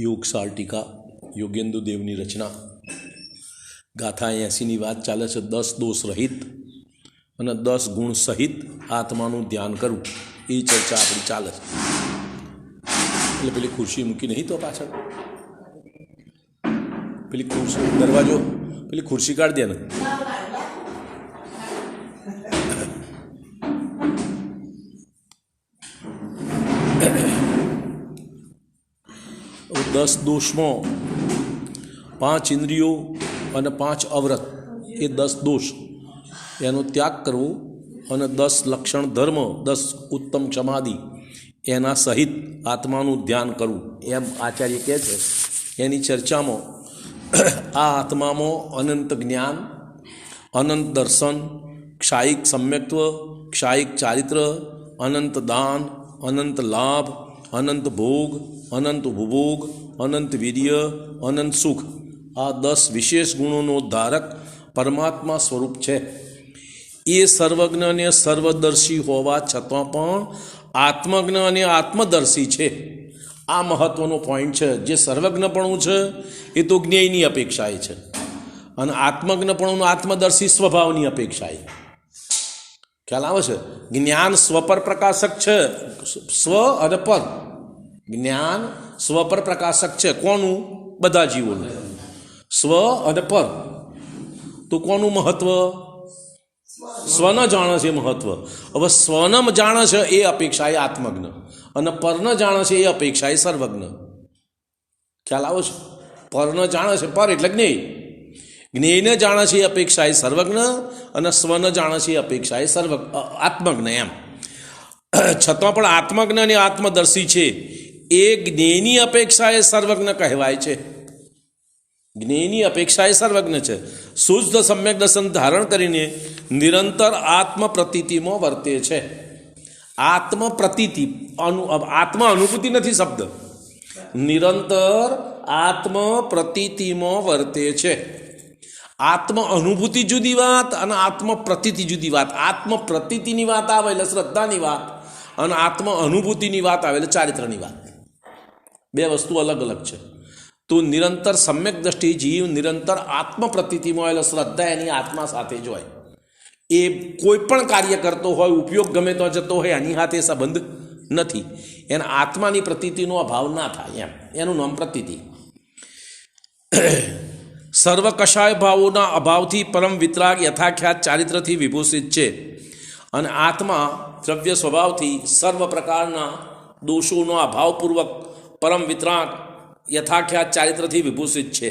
યોગશાળ ટીકા યોગેન્દ્ર દેવની રચના ગાથા 80ની વાત ચાલે છે। 10 દોષ રહિત અને 10 ગુણ સહિત આત્માનું ધ્યાન કરવું એ ચર્ચા આપણી ચાલે છે। એટલે પેલી ખુરશી મૂકી નહીં તો પાછળ પેલી ખુરશી દરવાજો પેલી ખુરશી કાઢી દે ને। 10 દોષમાં 5 ઇન્દ્રિયો અને 5 અવરત એ 10 દોષ એનો ત્યાગ કરવો અને 10 લક્ષણ ધર્મ 10 ઉત્તમ ક્ષમાદિ એના સહિત આત્માનું ધ્યાન કરવું એમ આચાર્ય કહે છે। એની ચર્ચામાં આ આત્મામાં અનંત જ્ઞાન, અનંત દર્શન, ક્ષાયિક સમ્યક્ત્વ, ક્ષાયિક ચારિત્ર, અનંત દાન, અનંત લાભ, અનંત ભોગ, અનંત ઉપભોગ, અનંત વીર્ય, અનંત સુખ આ 10 વિશેષ ગુણોનો ધારક પરમાત્મા સ્વરૂપ છે। એ સર્વજ્ઞ અને સર્વદર્શી હોવા છતાં પણ આત્મજ્ઞ અને આત્મદર્શી છે। આ મહત્વનો પોઈન્ટ છે। જે સર્વજ્ઞપણું છે એ તો જ્ઞેયની અપેક્ષાએ છે અને આત્મજ્ઞપણું આત્મદર્શી સ્વભાવની અપેક્ષાએ। ખ્યાલ આવે છે? જ્ઞાન સ્વ પર પ્રકાશક છે, સ્વ અને પર। જ્ઞાન સ્વ પર પ્રકાશક છે કોનું? બધા જીવોનું। સ્વ અને પર તો કોનું મહત્વ? સ્વને જાણે છે મહત્વ। હવે સ્વને જાણે છે એ અપેક્ષા એ આત્મજ્ઞ અને પરને જાણે છે એ અપેક્ષા એ સર્વજ્ઞ। ખ્યાલ આવે છે? પરને જાણે છે પર એટલે જ્ઞેય, જ્ઞેયને જાણે છે એ અપેક્ષા એ સર્વજ્ઞ અને સ્વને જાણે છે એ અપેક્ષા એ આત્મજ્ઞ એમ। છતાં પણ આત્મજ્ઞ અને આત્મદર્શી છે એ જ્ઞેયની અપેક્ષા એ સર્વજ્ઞ કહેવાય છે। જ્ઞેયની અપેક્ષા એ સર્વજ્ઞ છે। શુદ્ધ સમ્યક દર્શન ધારણ કરીને નિરંતર આત્મ પ્રતીતિમાં વર્તે છે। આત્મ પ્રતીતિ આત્મ અનુભૂતિ નથી શબ્દ, નિરંતર આત્મ પ્રતીતિમાં વર્તે છે। આત્મ અનુભૂતિ જુદી વાત અને આત્મ પ્રતીતિ જુદી વાત। આત્મ પ્રતીતિની વાત આવે એટલે શ્રદ્ધાની વાત અને આત્મ અનુભૂતિની વાત આવે એટલે ચારિત્રની વાત। બે વસ્તુ અલગ અલગ છે। તો નિરંતર સમ્યક દ્રષ્ટિ જીવ નિરંતર આત્મ પ્રતીતિમાં એટલે શ્રદ્ધા એની આત્મા સાથે જ હોય। એ કોઈ પણ કાર્ય કરતો હોય, ઉપયોગ ગમે તો જતો હોય, એની સાથે સંબંધ નથી। એના આત્માની પ્રતીતિનો અભાવ ના થાય એમ, એનું નામ પ્રતીતિ। સર્વ કષાય ભાવોના અભાવથી પરમ વિતરાગ યથાખ્યાત ચારિત્રથી વિભૂષિત છે અને આત્મા દ્રવ્ય સ્વભાવથી સર્વ પ્રકારના દોષોનો અભાવપૂર્વક પરમ વિતરાગ યથાખ્યાત ચારિત્રથી વિભૂષિત છે।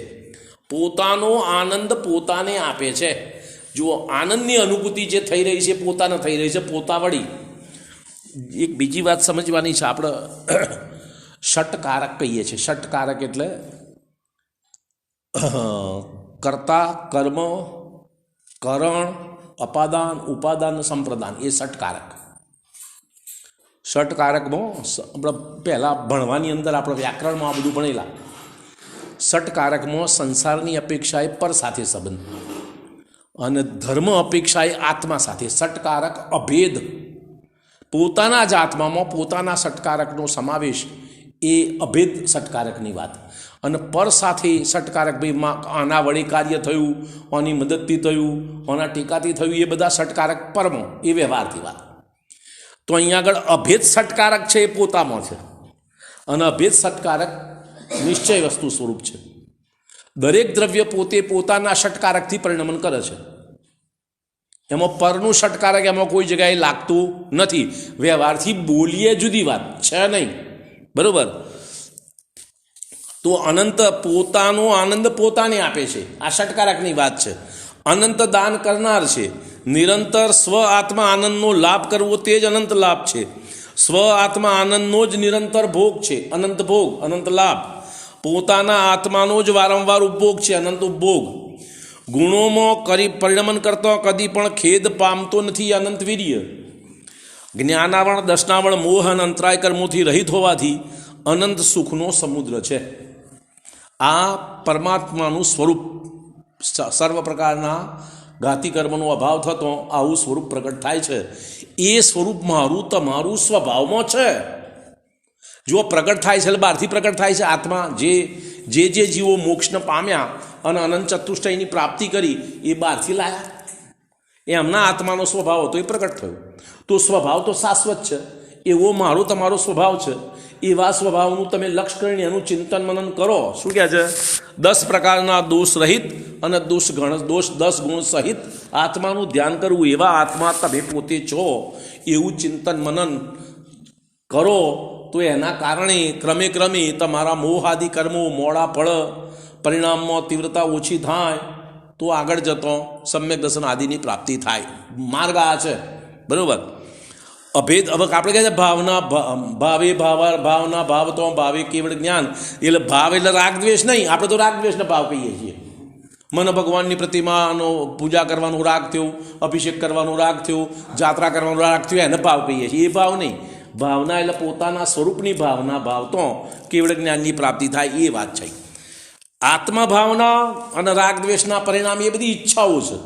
પોતાનો આનંદ પોતાને આપે છે। જુઓ, આનંદની અનુભૂતિ જે થઈ રહી છે પોતાને થઈ રહી છે, પોતા વળી। એક બીજી વાત સમજવાની છે। આપણે ષટકારક કહીએ છીએ। ષટકારક એટલે કર્તા, કર્મ, કરણ, અપાદાન, ઉપાદાન, સંપ્રદાન એ ષટકારક। ષટકારકમાં આપણે પહેલાં ભણવાની અંદર આપણે વ્યાકરણમાં આ બધું ભણેલા। ષટકારકમાં સંસારની અપેક્ષાએ પર સાથે સંબંધ અને ધર્મ અપેક્ષાએ આત્મા સાથે। ષટકારક અભેદ, પોતાના જ આત્મામાં પોતાના ષટકારકનો સમાવેશ એ અભેદ ષટકારકની વાત। અને પર સાથે ષટકારક ભાઈ આના વડે કાર્ય થયું, આની મદદથી થયું, આના ટેકાથી થયું, એ બધા ષટકારક પરમો એ વ્યવહારથી વાત। તો અહીંયા આગળ અભેદ ષટકારક છે એ પોતામાં છે અને અભેદ ષટકારક નિશ્ચય વસ્તુ સ્વરૂપ છે। દરેક દ્રવ્ય પોતે પોતાના ષટકારકથી પરિણમન કરે છે। એમાં પરનું ષટકારક એમાં કોઈ જગ્યાએ લાગતું નથી। વ્યવહારથી બોલીએ જુદી વાત છે નહીં, બરોબર? તો અનંત પોતાનો આનંદ પોતાને આપે છે, આ ષટકારકની વાત છે। અનંત દાન કરનાર છે। નિરંતર સ્વ આત્મા આનંદનો લાભ કરવો તે જ અનંત લાભ છે। સ્વ આત્મા આનંદનો જ નિરંતર ભોગ છે, અનંત ભોગ, અનંત લાભ। પોતાના આત્માનો જ વારંવાર ઉપભોગ છે, અનંત ઉપભોગ। ગુણોમાં કરી પરિણમન કરતો કદી પણ ખેદ પામતો નથી, અનંત વીર્ય। જ્ઞાનાવરણ, દર્શનાવરણ, મોહ અને અંતરાય કર્મોથી રહિત હોવાથી અનંત સુખનો સમુદ્ર છે। આ પરમાત્માનું સ્વરૂપ સર્વ પ્રકારના ઘાતી કર્મનો અભાવ થતો આવું સ્વરૂપ પ્રગટ થાય છે। એ સ્વરૂપ મારું તમારું સ્વભાવમાં છે। જો પ્રગટ થાય છે એટલે બહારથી પ્રગટ થાય છે આત્મા. જે જીવો મોક્ષને પામ્યા અને અનંત ચતુષ્ટયની પ્રાપ્તિ કરી એ બહારથી લાયા. એમના આત્માનો સ્વભાવ હતો એ પ્રગટ થયો. તો સ્વભાવ તો શાશ્વત છે. એવો મારો તમારો સ્વભાવ છે. એવા સ્વભાવનું તમે લક્ષ્ય કરીને એનું ચિંતન મનન કરો. શું કહે છે? 10 પ્રકારના દોષ રહિત અને 10 ગુણ સહિત આત્માનું ધ્યાન કરવું. એવા આત્મા તમે પોતે છો એવું ચિંતન મનન કરો તો એના કારણે ક્રમે તમારા મોહાદિ કર્મો મોડા ફળ પરિણામમાં તીવ્રતા ઓછી થાય તો આગળ જતો સમ્યક દર્શન આદિની પ્રાપ્તિ થાય. માર્ગ આ છે. બરાબર. અભેદ હવે આપણે કહે છે ભાવના ભાવ તો ભાવે કેવળ જ્ઞાન. એટલે ભાવ એટલે રાગ દ્વેષ નહીં. આપણે તો રાગ દ્વેષને ભાવ કહીએ છીએ. મને ભગવાનની પ્રતિમાનો પૂજા કરવાનો રાગ થયો, અભિષેક કરવાનો રાગ થયો, જાત્રા કરવાનો રાગ થયો, એને ભાવ કહીએ છીએ. એ ભાવ નહીં. ભાવના એટલે પોતાના સ્વરૂપની ભાવ તો કેવળ જ્ઞાનની પ્રાપ્તિ થાય એ વાત છે. આત્મા ભાવના અને રાગ દ્વેષના પરિણામ એ બધી ઈચ્છાઓ છે.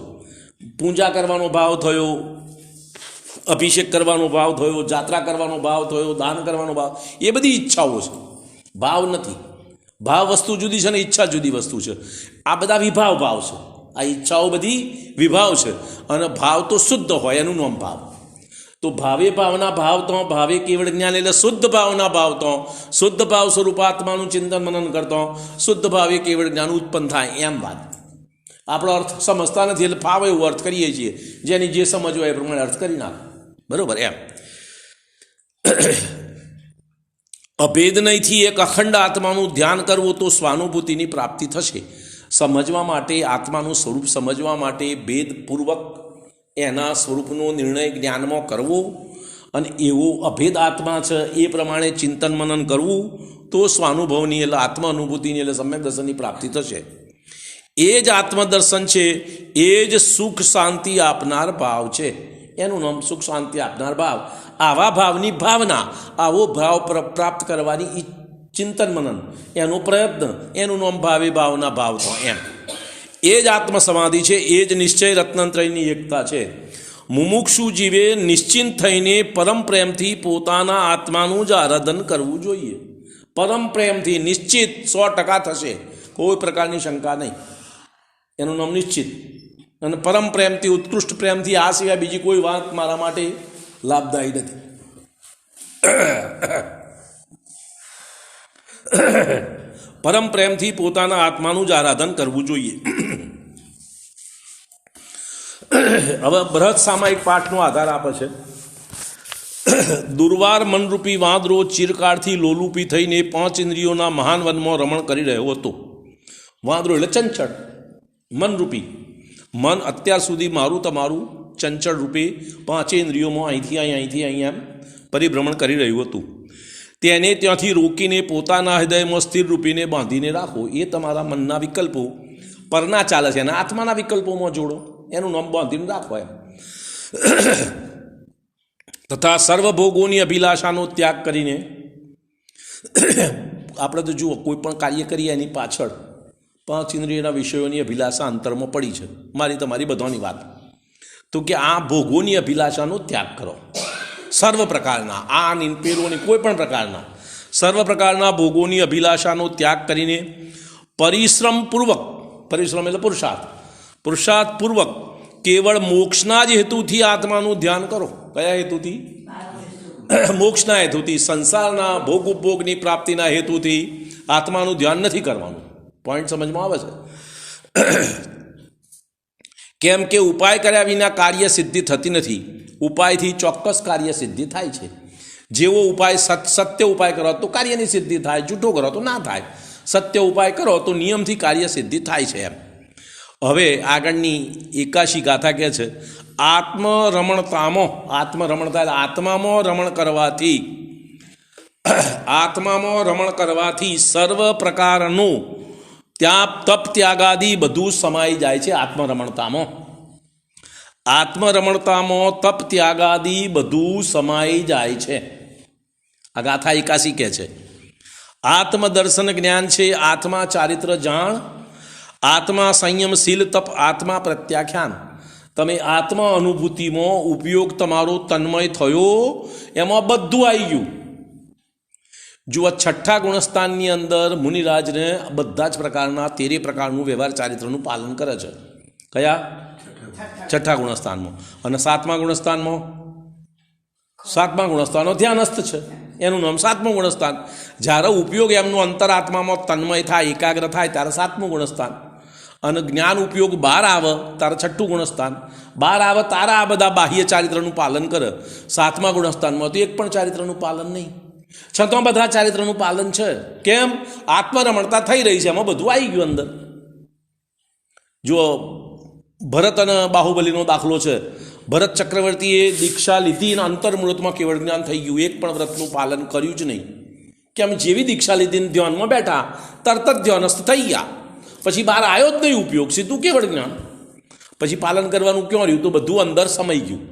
પૂજા કરવાનો ભાવ થયો, અભિષેક કરવાનો ભાવ થયો, જાત્રા કરવાનો ભાવ થયો, દાન કરવાનો ભાવ, એ બધી ઈચ્છાઓ છે. ભાવ નથી. ભાવ વસ્તુ જુદી છે ને ઈચ્છા જુદી વસ્તુ છે. આ બધા વિભાવ ભાવ છે. આ ઈચ્છાઓ બધી વિભાવ છે. અને ભાવ તો શુદ્ધ હોય એનું નામ ભાવ. તો ભાવે ભાવના ભાવ તો ભાવે કેવળ જ્ઞાન એટલે શુદ્ધ ભાવના ભાવ તો શુદ્ધ ભાવ સ્વરૂપાત્માનું ચિંતન મનન કરતો શુદ્ધ ભાવે કેવળ જ્ઞાન ઉત્પન્ન થાય. એમ વાત. આપણો અર્થ સમજતા નથી એટલે ભાવ એવો અર્થ કરીએ છીએ. જેની જે સમજ હોય એ પ્રમાણે અર્થ કરી નાખો. બરોબર. એમ અભેદ નહીંથી એક અખંડ આત્માનું ધ્યાન કરવું તો સ્વાનુભૂતિની પ્રાપ્તિ થશે. સમજવા માટે આત્માનું સ્વરૂપ સમજવા માટે ભેદપૂર્વક એના સ્વરૂપનો નિર્ણય જ્ઞાનમાં કરવો અને એવો અભેદ આત્મા છે એ પ્રમાણે ચિંતન મનન કરવું તો સ્વાનુભવની એટલે આત્મ અનુભૂતિની એટલે સમ્યક દર્શનની પ્રાપ્તિ થશે. એ જ આત્મદર્શન છે. એ જ સુખ શાંતિ આપનાર ભાવ છે. એનું નામ સુખ શાંતિ આપનાર ભાવ. આવા ભાવની ભાવના, આવો ભાવ પ્રાપ્ત કરવાની ચિંતન મનન, એનો પ્રયત્ન, એનું નામ ભાવે ભાવના ભાવ તો એમ. એ જ આત્મસમાધિ છે. એ જ નિશ્ચય રત્નત્રયની એકતા છે. મુમુક્ષુ જીવે નિશ્ચિંત થઈને પરમ પ્રેમથી પોતાના આત્માનું જ આરાધન કરવું જોઈએ. પરમ પ્રેમથી નિશ્ચિત 100% થશે. કોઈ પ્રકારની શંકા નહીં. એનું નામ નિશ્ચિત. અને પરમ પ્રેમથી, ઉત્કૃષ્ટ પ્રેમથી, આ સિવાય બીજી કોઈ વાત મારા માટે લાભદાયી નથી. પરમ પ્રેમથી પોતાના આત્માનું જ આરાધન કરવું જોઈએ. હવે બૃહદ સામાયિક પાઠનો આધાર આપે છે. દુર્વાર મનરૂપી વાંદરો ચિરકાળથી લોલુપી થઈને 5 ઇન્દ્રિયોના મહાન વનમાં રમણ કરી રહ્યો હતો. વાંદરો એટલે ચંચળ, મનરૂપી. મન અત્યાર સુધી મારું તમારું ચંચળ રૂપે 5 ઇન્દ્રિયોમાં અહીંથી અહીં એમ પરિભ્રમણ કરી રહ્યું હતું. તેને ત્યાંથી રોકીને પોતાના હૃદયમાં સ્થિર રૂપીને બાંધીને રાખો. એ તમારા મનના વિકલ્પો પરના ચાલે છે અને આત્માના વિકલ્પોમાં જોડો. એનું નામ બાંધીને રાખો એમ. તથા સર્વભોગોની અભિલાષાનો ત્યાગ કરીને, આપણે તો જુઓ કોઈ પણ કાર્ય કરીએ એની પાછળ 5 ઇન્દ્રિયોના વિષયોની અભિલાષા અંતરમાં પડી છે. મારી તમારી બધાની વાત. તો કે આ ભોગોની અભિલાષાનો ત્યાગ કરો. સર્વ પ્રકારના આ પેરોની કોઈ પણ પ્રકારના સર્વ પ્રકારના ભોગોની અભિલાષાનો ત્યાગ કરીને પરિશ્રમપૂર્વક, પરિશ્રમ એટલે પુરુષાર્થપૂર્વક કેવળ મોક્ષના જ હેતુથી આત્માનું ધ્યાન કરો. કયા હેતુથી? મોક્ષના હેતુથી. સંસારના ભોગ ઉપભોગની પ્રાપ્તિના હેતુથી આત્માનું ધ્યાન નથી કરવાનું. પોઈન્ટ સમજમાં આવે છે? કેમ કે ઉપાય કર્યા વિના કાર્ય સિદ્ધિ થતી નથી. ઉપાયથી ચોક્કસ કાર્ય સિદ્ધિ થાય છે. જેવો ઉપાય સત્ય ઉપાય કરો તો કાર્યની સિદ્ધિ થાય, જૂઠો કરો તો ના થાય. સત્ય ઉપાય કરો તો નિયમથી કાર્ય સિદ્ધિ થાય છે એમ. હવે આગળની 81 ગાથા કહે છે, આત્મરમણતામાં, આત્મરમણતા એટલે આત્મામાં રમણ કરવાથી સર્વ પ્રકારનું તપ ત્યાગાદી બધું સમાઈ જાય છે. આત્મરમણતામાં તપ ત્યાગાદી બધું સમાઈ જાય છે. આ ગાથા 81 કહે છે. આત્મદર્શન જ્ઞાન છે. આત્મા ચારિત્ર જાણ, આત્મા સંયમ શીલ તપ, આત્મા પ્રત્યાખ્યાન. તમે આત્મા અનુભૂતિમાં ઉપયોગ તમારો તન્મય થયો, એમાં બધું આવી ગયું. જો આ છઠ્ઠા ગુણસ્થાનની અંદર મુનિરાજને બધા જ પ્રકારના 13 પ્રકારનું વ્યવહાર ચારિત્રનું પાલન કરે છે. કયા? છઠ્ઠા ગુણસ્થાનમાં. અને સાતમા ગુણસ્થાનમાં ધ્યાનસ્થ છે, એનું નામ સાતમું ગુણસ્થાન. જ્યારે ઉપયોગ એમનું અંતરાત્મામાં તન્મય થાય, એકાગ્ર થાય ત્યારે સાતમું ગુણસ્થાન. અને જ્ઞાન ઉપયોગ બહાર આવે ત્યારે છઠ્ઠું ગુણસ્થાન. બહાર આવે તારા આ બધા બાહ્ય ચારિત્રનું પાલન કરે. સાતમા ગુણસ્થાનમાં તો એક પણ ચારિત્રનું પાલન નહીં, છતાં બધા ચારિત્રનું પાલન છે. કેમ? આત્મરમણતા થઈ રહી છે, એમાં બધું આવી ગયું અંદર. જો ભરત અને બાહુબલીનો દાખલો છે. ભરત ચક્રવર્તીએ દીક્ષા લીધી અને અંતર્મુહૂર્તમાં કેવળ જ્ઞાન થઈ ગયું, એક પણ વ્રતનું પાલન કર્યું જ નહીં. કેમ? જેવી દીક્ષા લીધી ધ્યાનમાં બેઠા તરત જ ધ્યાનસ્થ થઈ ગયા, પછી બહાર આવ્યો જ નહીં ઉપયોગ, સીધું કેવળ જ્ઞાન. પછી પાલન કરવાનું ક્યાં રહ્યું? તો બધું અંદર સમાઈ ગયું.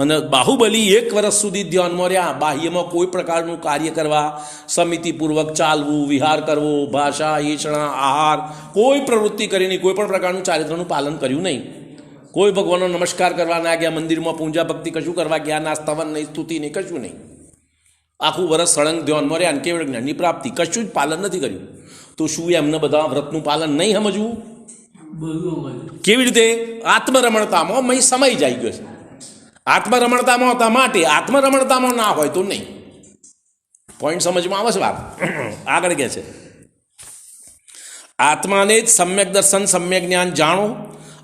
અને બાહુબલી 1 વર્ષ સુધી ધ્યાનમાં રહ્યા, બાહ્યમાં કોઈ પ્રકારનું કાર્ય કરવા, સમિતિપૂર્વક ચાલવું, વિહાર કરવો, ભાષા, ઈષણા, આહાર, કોઈ પ્રવૃત્તિ કરીને કોઈ પણ પ્રકારનું ચારિત્રનું પાલન કર્યું નહીં. કોઈ ભગવાનનો નમસ્કાર કરવા ના ગયા, મંદિરમાં પૂજા ભક્તિ કશું કરવા ગયા ના, સ્તવન નહીં, સ્તુતિ નહીં, કશું નહીં. આખું વર્ષ સળંગ ધ્યાનમાં રહ્યા અને કેવળ જ્ઞાનની પ્રાપ્તિ, કશું જ પાલન નથી કર્યું. તો શું એમને બધા વ્રતનું પાલન નહીં સમજવું? કેવી રીતે? આત્મરમણતામાં મય સમય જાય ગયો છે. આત્મરમણતામાં હતા માટે, આત્મરમણતામાં ના હોય તો નહીં. પોઈન્ટ સમજમાં આવે છે વાત? આગળ કહે છે, આત્માને જ સમ્યક દર્શન, સમ્યક જ્ઞાન જાણો,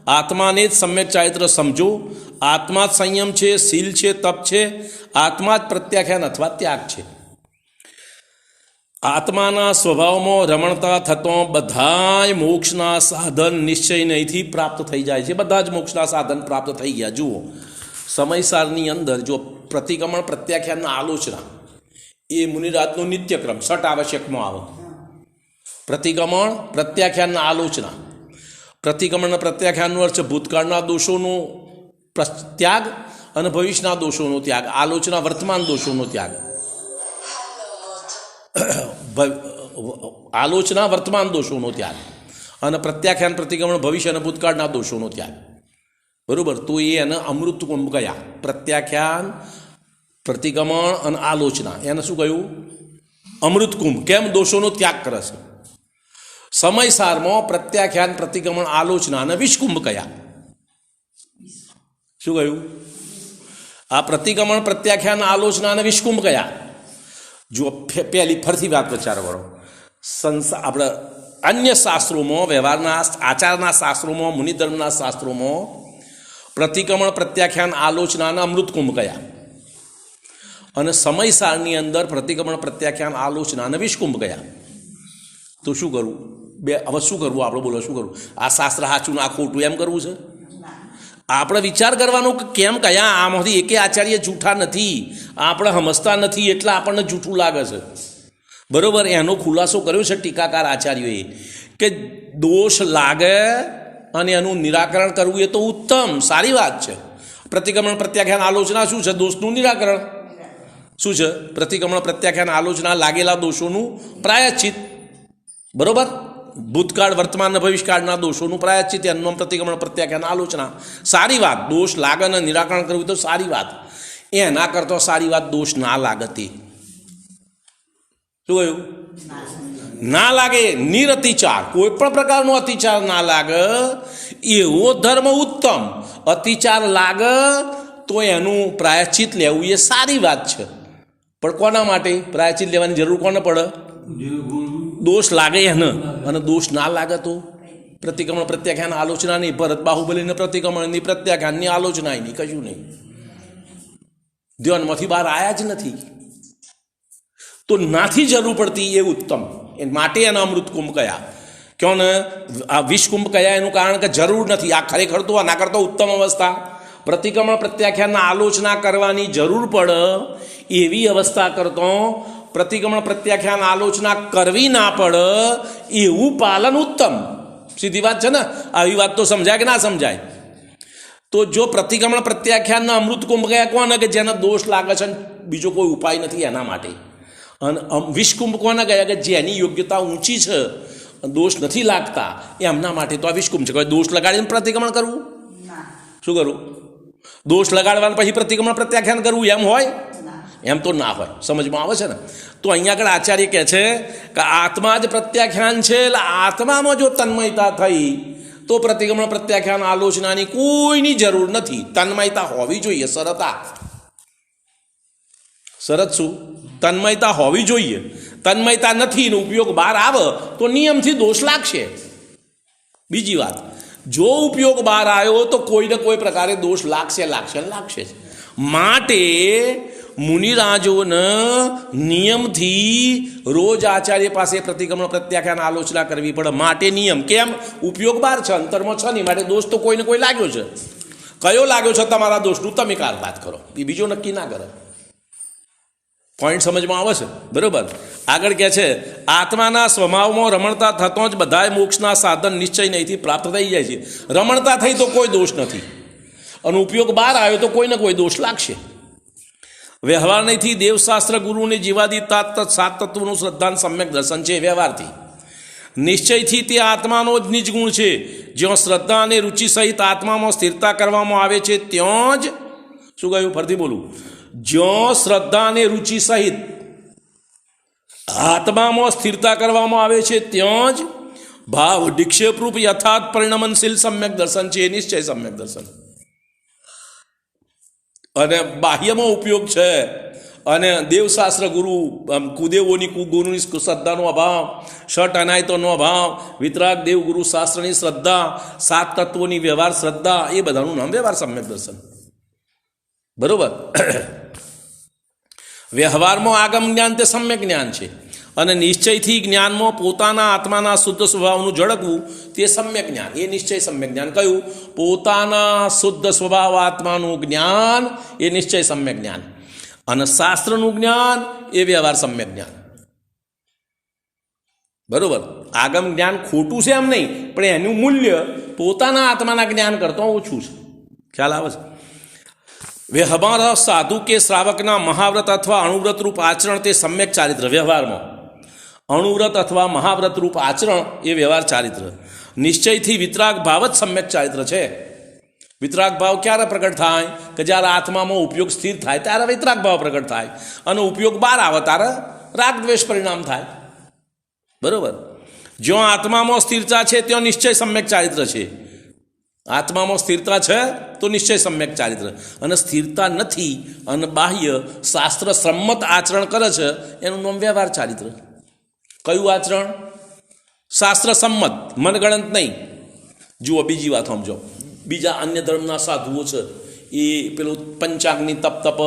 આત્માને જ સમ્યક ચારિત્ર સમજો. આત્મા જ સંયમ છે, શીલ છે, તપ છે, આત્મા જ પ્રત્યાખ્યાન અથવા ત્યાગ છે. આત્માના સ્વભાવમાં રમણતા થતો બધાય મોક્ષના સાધન નિશ્ચય નહીંથી પ્રાપ્ત થઈ જાય છે. બધા જ મોક્ષના સાધન પ્રાપ્ત થઈ ગયા. જુઓ, સમયસારની અંદર જો પ્રતિક્રમણ પ્રત્યાખ્યાનના આલોચના એ મુનિરાજનો નિત્યક્રમ ષટ આવશ્યકમાં આવે. પ્રતિક્રમણ પ્રત્યાખ્યાનના આલોચના, પ્રતિક્રમણ પ્રત્યાખ્યાનનો અર્થ ભૂતકાળના દોષોનો ત્યાગ અને ભવિષ્યના દોષોનો ત્યાગ. આલોચના વર્તમાન દોષોનો ત્યાગ. આલોચના વર્તમાન દોષોનો ત્યાગ અને પ્રત્યાખ્યાન પ્રતિક્રમણ ભવિષ્ય અને ભૂતકાળના દોષોનો ત્યાગ. બરાબર? તો એને અમૃત કુંભ કયા? પ્રત્યાખ્યાન, પ્રતિક્રમણ અને આલોચના, એને શું કહ્યું? અમૃત કુંભ. કેમ? દોષોનો ત્યાગ કરે છે. સમયસારમાં પ્રત્યાખ્યાન, પ્રતિક્રમણ, આલોચના અને વિષકુંભ કયા? શું કહ્યું? આ પ્રતિક્રમણ, પ્રત્યાખ્યાન, આલોચના અને વિષકુંભ કયા? જો પહેલી ફરતી વાત વિચાર કરો. આપણે અન્ય શાસ્ત્રોમાં, વ્યવહારના આચારના શાસ્ત્રોમાં, મુનિધર્મના શાસ્ત્રોમાં પ્રતિક્રમણ, પ્રત્યાખ્યાન, આલોચના અને અમૃતકુંભ કયા? અને સમયસારની અંદર પ્રતિક્રમણ, પ્રત્યાખ્યાન, આલોચના અને વિષકુંભ કયા? તો શું કરવું? હવે શું કરવું આપણે? બોલો, શું કરવું? આ શાસ્ત્ર સાચું ના ખોટું એમ કરવું છે? આપણે વિચાર કરવાનો કે કેમ કયા આમાંથી એકે આચાર્ય જૂઠા નથી, આપણે સમજતા નથી એટલે આપણને જૂઠું લાગે છે. બરાબર? એનો ખુલાસો કર્યો છે ટીકાકાર આચાર્યોએ કે દોષ લાગે અને એનું નિરાકરણ કરવું એ તો ઉત્તમ, સારી વાત છે. પ્રતિક્રમણ, પ્રત્યાખ્યાન, આલોચના શું છે? દોષનું નિરાકરણ. શું છે? પ્રતિક્રમણ, પ્રત્યાખ્યાન, આલોચના લાગેલા દોષોનું પ્રાયશ્ચિત. બરાબર? ભૂતકાળ, વર્તમાન અને ભવિષ્યકાળના દોષોનું પ્રાયશ્ચિત, એનું પ્રતિક્રમણ, પ્રત્યાખ્યાન, આલોચના. સારી વાત. દોષ લાગે અને નિરાકરણ કરવું તો સારી વાત. એના કરતાં સારી વાત દોષ ના લાગે તે. શું કહ્યું? ના લાગે. નિરતિચાર, કોઈ પણ પ્રકારનો અતિચાર ના લાગે એવો ધર્મ ઉત્તમ. અતિચાર લાગે તો એનું પ્રાયશ્ચિત લેવું એ સારી વાત છે. પણ કોના માટે પ્રાયશ્ચિત લેવાની જરૂર કોને પડે? દોષ લાગે એને. અને દોષ ના લાગે તો પ્રતિક્રમણ, પ્રત્યાખ્યાન, આલોચના નહીં. ભરત બાહુબલીને પ્રતિક્રમણની, પ્રત્યાખ્યાનની, આલોચના નહીં, કશું નહીં. ધ્યાનમાંથી બહાર આવ્યા જ નથી તો નાથી જરૂર પડતી એ ઉત્તમ. એ માટે એના અમૃત કુંભ કયા? ક્યો ને આ વિષકુંભ કયા? એનું કારણ કે જરૂર નથી. આ ખરેખર તો આના કરતો ઉત્તમ અવસ્થા. પ્રતિક્રમણ, પ્રત્યાખ્યાનના આલોચના કરવાની જરૂર પડે એવી અવસ્થા કરતો પ્રતિક્રમણ, પ્રત્યાખ્યાન, આલોચના કરવી ના પડે એવું પાલન ઉત્તમ. સીધી વાત છે ને? આવી વાત તો સમજાય કે ના સમજાય? તો જો પ્રતિક્રમણ, પ્રત્યાખ્યાનના અમૃત કુંભ કયા કોને? કે જેને દોષ લાગે છે બીજો કોઈ ઉપાય નથી એના માટે. અને વિષકુંભ કોને ગયા? કે જેની યોગ્યતા ઊંચી છે, દોષ નથી લાગતા એમના માટે તો આ વિષકુંભ છે. દોષ લગાડીને પ્રતિક્રમણ કરવું? શું કરવું? દોષ લગાડવાનું પછી પ્રતિક્રમણ, પ્રત્યાખ્યાન કરવું એમ હોય? એમ તો ના હોય, સમજમાં આવે છે ને? તો અહીંયા આગળ આચાર્ય કહે છે કે આત્મા જ પ્રત્યાખ્યાન છે, એટલે આત્મામાં જો તન્મયતા થઈ તો પ્રતિગમન પ્રત્યાખ્યાન આલોચનાની કોઈની જરૂર નથી. તન્મયતા હોવી જોઈએ, શરત શું? તન્મયતા હોવી જોઈએ. તન્મયતા નથી ને ઉપયોગ બહાર આવે તો નિયમથી દોષ લાગશે. બીજી વાત, જો ઉપયોગ બહાર આવ્યો તો કોઈને કોઈ પ્રકારે દોષ લાગશે. માટે મુનિરાજોને નિયમથી રોજ આચાર્ય પાસે પ્રતિક્રમણ પ્રત્યાખ્યાન આલોચના કરવી પડે. માટે નિયમ. કેમ? ઉપયોગ બહાર છે, અંતરમાં છે નહીં, માટે દોષ તો કોઈને કોઈ લાગ્યો છે. કયો લાગ્યો છે તમારા દોષનું તમે વાત કરો, એ બીજો નક્કી ના કરે. પોઈન્ટ સમજમાં આવે છે? બરોબર. આગળ કહે છે આત્માના સ્વભાવમાં રમણતા થતો જ બધાય મોક્ષના સાધન નિશ્ચય નહીંથી પ્રાપ્ત થઈ જાય છે. રમણતા થઈ તો કોઈ દોષ નથી, અને ઉપયોગ બહાર આવ્યો તો કોઈને કોઈ દોષ લાગશે. વ્યવહાર નહીંથી દેવશાસ્ત્ર ગુરુને જીવાદી સાત તત્વનું શ્રદ્ધાન સમ્યક દર્શન છે. વ્યવહારથી નિશ્ચયથી તે આત્માનો જ નિજ ગુણ છે. જ્યાં શ્રદ્ધા અને રુચિ સહિત આત્મામાં સ્થિરતા કરવામાં આવે છે ત્યાં જ, શું કહ્યું? ફરીથી બોલું. જ્યાં શ્રદ્ધા અને રુચિ સહિત આત્મામાં સ્થિરતા કરવામાં આવે છે ત્યાં જ ભાવ વિક્ષેપરૂપ યથાર્થ પરિણમનશીલ સમ્યક દર્શન છે. નિશ્ચય સમ્યક દર્શન. અને બાહ્યમાં ઉપયોગ છે, અને દેવશાસ્ત્ર ગુરુ કુદેવોની ગુરુની શ્રદ્ધાનો અભાવ, ષટ અનાયતોનો અભાવ, વિતરાગ દેવ ગુરુ શાસ્ત્રની શ્રદ્ધા, સાત તત્વોની વ્યવહાર શ્રદ્ધા, એ બધાનું નામ વ્યવહાર સમ્યક દર્શન. બરોબર. વ્યવહારમાં આગમ જ્ઞાન તે સમ્યક જ્ઞાન છે, અને નિશ્ચયથી જ્ઞાનમાં પોતાના આત્માના શુદ્ધ સ્વભાવનું ઝળકવું તે સમ્યક જ્ઞાન. એ નિશ્ચય સમ્યક જ્ઞાન. કયું? પોતાના શુદ્ધ સ્વભાવ આત્માનું જ્ઞાન એ નિશ્ચય સમ્યક જ્ઞાન, અને શાસ્ત્રનું જ્ઞાન એ વ્યવહાર સમ્યક જ્ઞાન. બરોબર. આગમ જ્ઞાન ખોટું છે એમ નહીં, પણ એનું મૂલ્ય પોતાના આત્માના જ્ઞાન કરતાં ઓછું છે. ખ્યાલ આવે છે? વ્યવહાર સાધુ કે શ્રાવકના મહાવ્રત અથવા અણુવ્રત રૂપ આચરણ તે સમ્યક ચારિત્ર. વ્યવહારમાં અણુવ્રત અથવા મહાવ્રત રૂપ આચરણ એ વ્યવહાર ચારિત્ર. નિશ્ચયથી વિતરાગ ભાવ જ સમ્યક ચારિત્ર છે. વિતરાગ ભાવ ક્યારે પ્રગટ થાય? કે જ્યારે આત્મામાં ઉપયોગ સ્થિર થાય ત્યારે વિતરાગ ભાવ પ્રગટ થાય, અને ઉપયોગ બહાર આવે ત્યારે રાગ દ્વેષ પરિણામ થાય. બરોબર. જ્યાં આત્મામાં સ્થિરતા છે ત્યાં નિશ્ચય સમ્યક ચારિત્ર છે. આત્મામાં સ્થિરતા છે તો નિશ્ચય સમ્યક ચારિત્ર, અને સ્થિરતા નથી અને બાહ્ય શાસ્ત્ર સંમત આચરણ કરે છે એનું નામ વ્યવહાર ચારિત્ર. કયું આચરણ? શાસ્ત્ર સંમત, મનગણત નહીં. જુઓ બીજી વાત સમજો. બીજા અન્ય ધર્મના સાધુઓ છે એ પેલું પંચાગ્નિ તપ,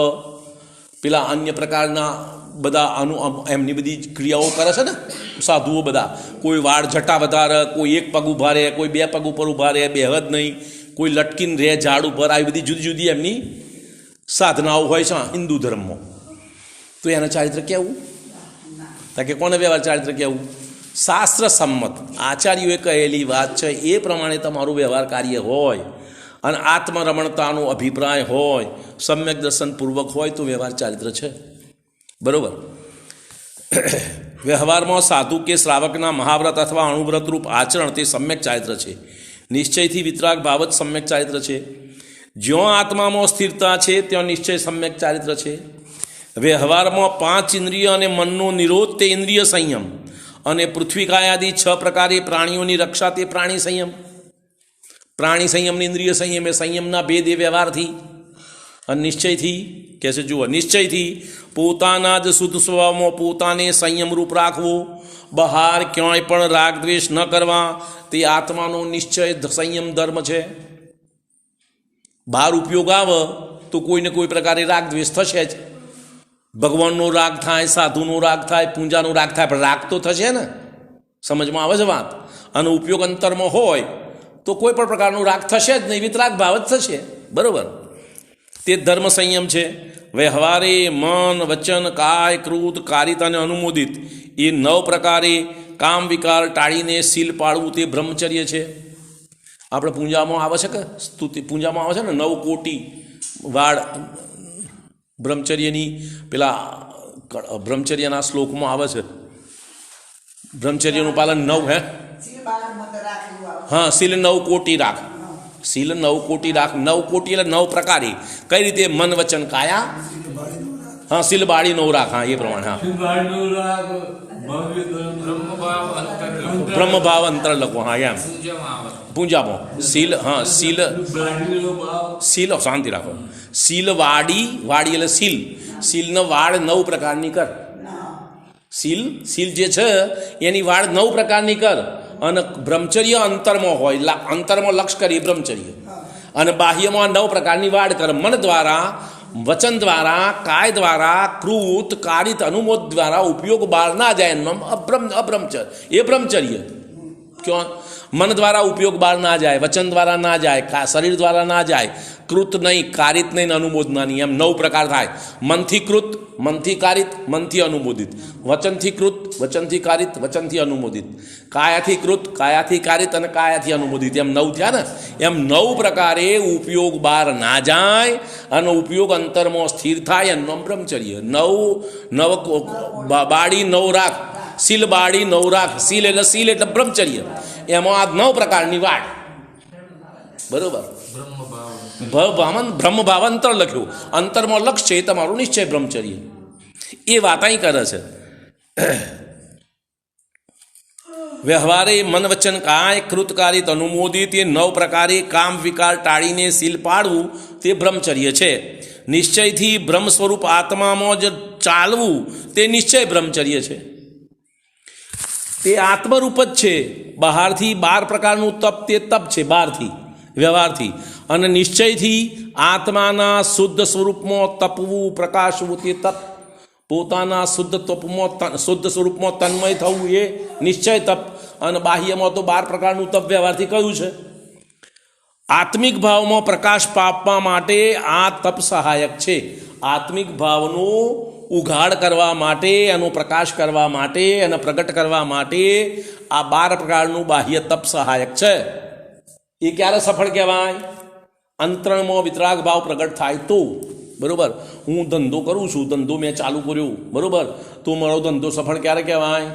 પેલા અન્ય પ્રકારના બધા એમની બધી ક્રિયાઓ કરે છે ને સાધુઓ બધા. કોઈ વાળ જટા વધારે, કોઈ એક પગ ઉભા રહે, કોઈ બે પગ ઉપર ઉભા રહે, બેહદ નહીં, કોઈ લટકીને રહે ઝાડ ઉપર. આવી બધી જુદી જુદી એમની સાધનાઓ હોય છે હિન્દુ ધર્મમાં. તો એના ચારિત્ર કેવું? કે કોને વ્યવહાર ચારિત્ર કેવું? શાસ્ત્ર સંમત આચાર્યોએ કહેલી વાત છે એ પ્રમાણે તમારું વ્યવહાર કાર્ય હોય, અને આત્મરમણતાનો અભિપ્રાય હોય, સમ્યક દર્શનપૂર્વક હોય તો વ્યવહાર ચારિત્ર છે. બરોબર. વ્યવહારમાં સાધુ કે શ્રાવકના મહાવ્રત અથવા અણુવ્રત રૂપ આચરણ તે સમ્યક ચારિત્ર છે. નિશ્ચયથી વિતરાગ ભાવ જ સમ્યક ચારિત્ર છે. જ્યાં આત્મામાં સ્થિરતા છે ત્યાં નિશ્ચય સમ્યક ચારિત્ર છે. વ્યવહારમાં 5 ઇન્દ્રિય અને મનનો નિરોધ તે ઇન્દ્રિય સંયમ, અને પૃથ્વીકાયાદી 6 પ્રકારે પ્રાણીઓની રક્ષા તે પ્રાણી સંયમ. પ્રાણી સંયમની ઇન્દ્રિય સંયમ એ સંયમના ભેદ એ વ્યવહારથી. અને નિશ્ચયથી કહે છે, જુઓ, નિશ્ચયથી પોતાના જ શુદ્ધ સ્વભાવમાં પોતાને સંયમરૂપ રાખવો, બહાર ક્યાંય પણ રાગ દ્વેષ ન કરવા, તે આત્માનો નિશ્ચય સંયમ ધર્મ છે. બહાર ઉપયોગ આવે તો કોઈને કોઈ પ્રકારે રાગ દ્વેષ થશે જ. ભગવાનનો રાગ થાય, સાધુનો રાગ થાય, પૂજાનો રાગ થાય, પણ રાગ તો થશે ને. સમજમાં આવે છે વાત? અને ઉપયોગ અંતરમાં હોય તો કોઈ પણ પ્રકારનો રાગ થશે જ નહીં, વિતરાગ ભાવ જ થશે. બરાબર. તે ધર્મ સંયમ છે. વ્યવહારે મન વચન કાય ક્રોધ કારિતાને અનુમોદિત એ 9 પ્રકારે કામ વિકાર ટાળીને શીલ પાળવું તે બ્રહ્મચર્ય છે. આપણે પૂજામાં આવે છે કે સ્તુતિ પૂજામાં આવે છે ને 9 કોટી વાળ બ્રહ્મચર્યની, પેલા બ્રહ્મચર્યના શ્લોકમાં આવે છે. બ્રહ્મચર્યનું પાલન 9 હે હા, શીલ 9 કોટી રાખ. શીલ 9 કોટી રાખ. 9 કોટી એટલે 9 પ્રકારે. કઈ રીતે? મન વચન કાયા, हाँ सील बाड़ी नौ राख, हाँ ये प्रमाण, हाँ ब्रह्म भाव अंतर लखो, हाँ एम पूंजामो सील, हाँ सील सील शांति राखो सील वाड़ी वाड़ी એટલે સીલ સીલનો વાડ 9 પ્રકારની કર સીલ સીલ જે છે એની વાડ 9 પ્રકારની કર અને બ્રહ્મચર્ય અંતરમાં હોય અંતરમાં લક્ષ કરી બ્રહ્મચર્ય અને બાહ્યમાં 9 પ્રકારની વાડ કર મન દ્વારા વચન દ્વારા કાય દ્વારા કૃત કારિત અનુમોદ દ્વારા ઉપયોગ બહાર ના જાય એમ અબ્રહ્મચર્ય એ બ્રહ્મચર્ય क्यों मन द्वारा उपयोग बाहर ना जाए, वचन द्वारा ना जाए, शरीर द्वारा ना जाए, कृत नहीं कारित नहीं अनुमोदना नहीं, एम 9 प्रकार थाय मन थी कृत मन थी कारित मन थी अनुमोदित वचन थी कृत वचन थी कारित वचन थी अनुमोदित काया थी कृत काया थी कारित और काया थी अनुमोदित एम 9 थया ने एम 9 प्रकारे उपयोग बाहर ना जाए और उपयोग अंतर में स्थिर थाय एनो ब्रह्मचर्य 9 बाड़ी 9 राख सील बाड़ी 9 राख सील એટલે બ્રહ્મચર્ય એમાં આ 9 પ્રકારની વાડ બરોબર બ્રહ્મ ભાવાંતર લખ્યું અંતરમાં લક્ષ છે એ તમારું નિશ્ચય બ્રહ્મચર્ય એ વાત અહીં કરે છે વ્યવહારે મન વચન કાય કૃતકારિત અનુમોદિત એ 9 પ્રકારે કામ વિકાર ટાળીને સીલ પાડવું તે બ્રહ્મચર્ય છે નિશ્ચયથી બ્રહ્મ સ્વરૂપ આત્મામાં જ ચાલવું તે નિશ્ચય બ્રહ્મચર્ય છે તે આત્મરૂપ જ છે બહારથી 12 પ્રકારનું તપ તે તપ છે બહારથી વ્યવહારથી અને નિશ્ચયથી આત્માના શુદ્ધ સ્વરૂપમાં તપવું પ્રકાશવું તે તપ પોતાના શુદ્ધ તપમાં શુદ્ધ સ્વરૂપમાં તન્મય થવું એ નિશ્ચય તપ અને બાહ્યમાં તો 12 પ્રકારનું તપ વ્યવહારથી કયું છે આત્મિક ભાવમાં પ્રકાશ પામવા માટે આ તપ સહાયક છે આત્મિક ભાવનો ઉઘાડ કરવા માટે એનો પ્રકાશ કરવા માટે અને પ્રગટ કરવા માટે આ 12 પ્રકારનું બાહ્ય તપ સહાયક છે એ ક્યારે સફળ કહેવાય અંતરણમાં વિતરાગ ભાવ પ્રગટ થાય તો બરોબર હું ધંધો કરું છું ધંધો મેં ચાલુ કર્યો બરોબર તો મારો ધંધો સફળ ક્યારે કહેવાય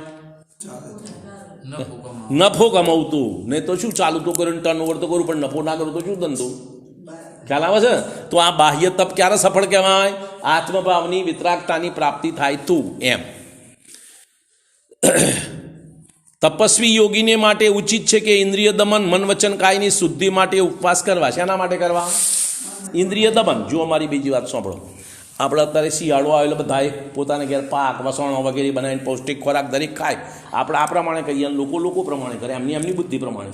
નફો કમાવતો નહીં તો શું ચાલુ તો કર્યું ટર્નઓવર તો કરું પણ નફો ના કરું તો શું ધંધો ખ્યાલ આવે છે તો આ બાહ્ય તપ ક્યારે સફળ કહેવાય આત્મભાવની વિતરાગતાની પ્રાપ્તિ થાય તું એમ તપસ્વી યોગીને માટે ઉચિત છે કે ઇન્દ્રિય દમન મન વચન કાયની શુદ્ધિ માટે ઉપવાસ કરવા શેના માટે કરવા ઇન્દ્રિય દમન જો અમારી બીજી વાત સાંભળો આપણે અત્યારે શિયાળો આવેલો બધાએ પોતાને ઘેર પાક વસણો વગેરે બનાવીને પૌષ્ટિક ખોરાક દરેક ખાય આપણે આ પ્રમાણે કહીએ અને લોકો પ્રમાણે કરે એમની બુદ્ધિ પ્રમાણે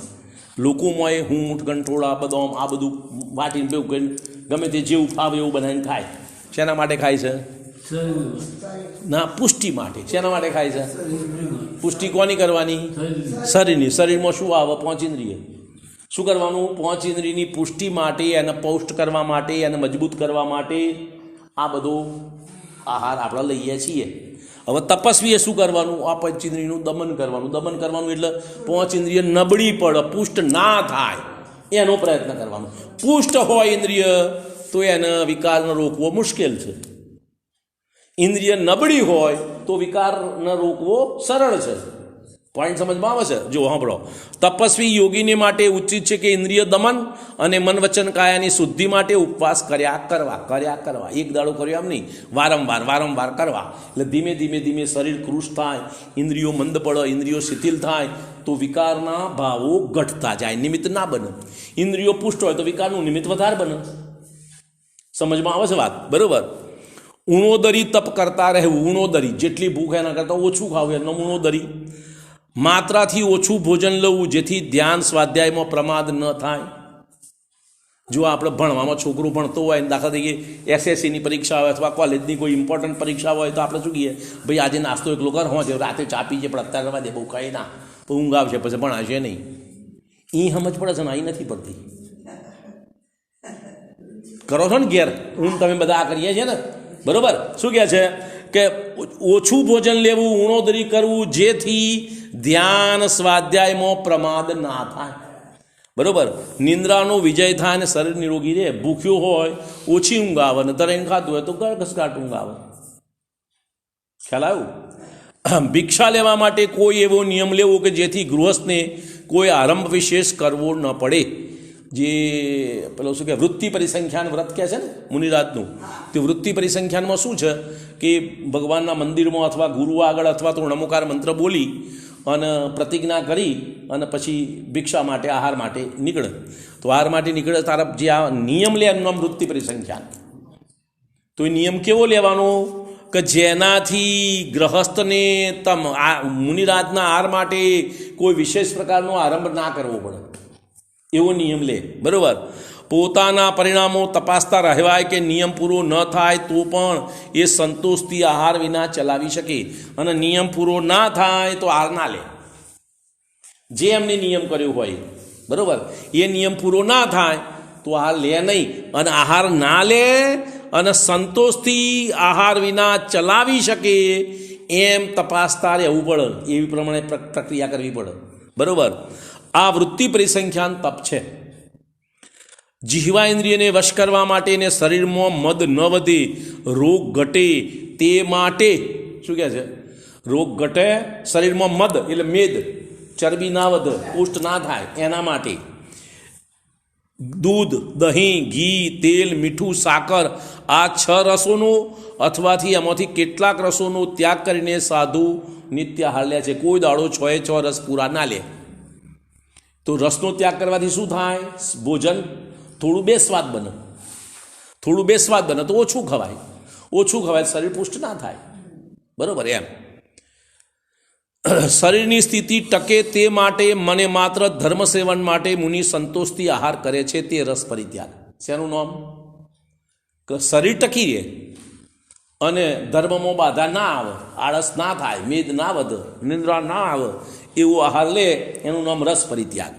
લોકોમાં ઊંટ ગંઠોળા બદામ આ બધું વાટીને ભેગું કરીને ગમે તે જેવું ફાવે એવું બનાવીને ખાય શેના માટે ખાય છે ના પુષ્ટિ માટે શેના માટે ખાય છે પુષ્ટિ કોની કરવાની શરીરની શરીરમાં શું આવે 5 ઇન્દ્રિય શું કરવાનું 5 ઇન્દ્રિયની પુષ્ટિ માટે એને પૌષ્ટ કરવા માટે એને મજબૂત કરવા માટે આ બધો આહાર આપણે લઈએ છીએ હવે તપસ્વીએ શું કરવાનું આ 5 ઇન્દ્રિયનું દમન કરવાનું એટલે 5 ઇન્દ્રિય નબળી પડે પુષ્ટ ના થાય એનો પ્રયત્ન કરવાનો પુષ્ટ હોય ઇન્દ્રિય તો એને વિકારને રોકવો મુશ્કેલ છે ઇન્દ્રિય નબળી હોય તો વિકારને રોકવો સરળ છે પોઈન્ટ સમજમાં આવે છે જો સાંભળો તપસ્વી યોગીને માટે ઉચિત છે કે ઇન્દ્રિય દમન અને મન વચન કાયાની શુદ્ધિ માટે ઉપવાસ કર્યા કરવા એક દાડો કર્યો એમ નહીં વારંવાર કરવા એટલે ધીમે શરીર કૃશ થાય ઇન્દ્રિયો મંદ પડે ઇન્દ્રિયો શિથિલ થાય તો વિકારના ભાવો ઘટતા જાય નિમિત્ત ના બને ઇન્દ્રિયો પુષ્ટ હોય તો વિકારનું નિમિત્ત વધારે બને સમજમાં આવે છે વાત બરોબર ઉણોદરી તપ કરતા રહેવું ઉણોદરી જેટલી ભૂખ એના કરતાં ઓછું ખાવું એનો ઉણોદરી માત્રાથી ઓછું ભોજન લેવું જેથી ધ્યાન સ્વાધ્યાયમાં પ્રમાદ ન થાય જો આપણે ભણવામાં છોકરો ભણતો હોય દાખલા તરીકે એસએસસીની પરીક્ષા હોય અથવા કોલેજની કોઈ ઇમ્પોર્ટન્ટ પરીક્ષા હોય તો આપણે શું કહીએ ભાઈ આજે નાસ્તો એકલો કર હોવા છે રાતે ચા પીજે પણ અત્યારે રવા દે બહુ ખાઈ ના તો ઊંઘ આવશે પછી ભણાશે નહીં એ સમજ પડે છે ને અહીં નથી પડતી કરો છો ને ઘેર ઊંઘ તમે બધા આ કરીએ છીએ ને બરોબર શું કહે છે કે ઓછું ભોજન લેવું ઉણોદરી કરવું જેથી ધ્યાન સ્વાધ્યાયમાં પ્રમાદ ના થાય બરોબર નિંદ્રાનો વિજય થાય અને શરીર નિરોગી રહે ભૂખ્યો હોય ઓછી ઊંઘ આવે ને તરીને ખાતું હોય તો ઘસઘાટ ઊંઘ આવે ખ્યાલ આવ્યું ભિક્ષા લેવા માટે કોઈ એવો નિયમ લેવો કે જેથી ગૃહસ્થને કોઈ આરંભ વિશેષ કરવો ન પડે જે પેલો શું કહે વૃત્તિ પરિસંખ્યાન વ્રત કહે છે ને મુનિરાજનું, તે વૃત્તિ પરિસંખ્યાનમાં શું છે કે ભગવાનના મંદિરમાં અથવા ગુરુ આગળ અથવા તો નમોકાર મંત્ર બોલી અને પ્રતિજ્ઞા કરી અને પછી ભિક્ષા માટે આહાર માટે નીકળે. તો આહાર માટે નીકળે તારા જે આ નિયમ લે એનું નામ વૃત્તિ પરિસંખ્યાન. તો એ નિયમ કેવો લેવાનો કે જેનાથી ગ્રહસ્થને આ મુનિરાજના આહાર માટે કોઈ વિશેષ પ્રકારનો આરંભ ના કરવો પડે એવો નિયમ લે. બરાબર. પોતાના પરિણામો તપાસતા રહેવાય કે નિયમ પૂરો ન થાય તો પણ એ સંતોષથી આહાર વિના ચલાવી શકે, અને નિયમ પૂરો ના થાય તો આહાર ના લે. જે એમને નિયમ કર્યો હોય બરાબર એ નિયમ પૂરો ના થાય તો આહાર લે નહીં, અને આહાર ના લે અને સંતોષથી આહાર વિના ચલાવી શકે એમ તપાસતા રહેવું પડે, એવી પ્રમાણે પ્રક્રિયા કરવી પડે. બરાબર. આ વૃત્તિ પરિસંખ્યાન તપ છે. જીહવા ઇન્દ્રિયને વશ કરવા માટે ને શરીરમાં મદ ન વધે, રોગ ઘટે તે માટે શું કહે છે? રોગ ઘટે, શરીરમાં મદ એટલે મેદ, ચરબી ના વધે, પુષ્ટ ના થાય એના માટે દૂધ, દહીં, ઘી, તેલ, મીઠું, સાકર આ 6 રસોનો અથવાથી એમાંથી કેટલાક રસોનો ત્યાગ કરીને સાધુ નિત્ય આહાર લે છે. કોઈ દાડો 6 રસ પૂરા ના લે. તો રસનો ત્યાગ કરવાથી શું થાય? ભોજન થોડું બેસ્વાદ બને, થોડું બેસ્વાદ બને તો ઓછું ખવાય, શરીર પુષ્ટ ના થાય. બરાબર. એમ શરીરની સ્થિતિ ટકે તે માટે મને માત્ર ધર્મ સેવન માટે મુનિ સંતોષથી આહાર કરે છે, તે રસ પરિત્યાગ. શેનું નામ? કે શરીર ટકી રહે અને ધર્મમાં બાધા ના આવે, આળસ ના થાય, મેદ ના વધે, નિંદ્રા ના આવે એવો આહાર લે, એનું નામ રસ પરિત્યાગ.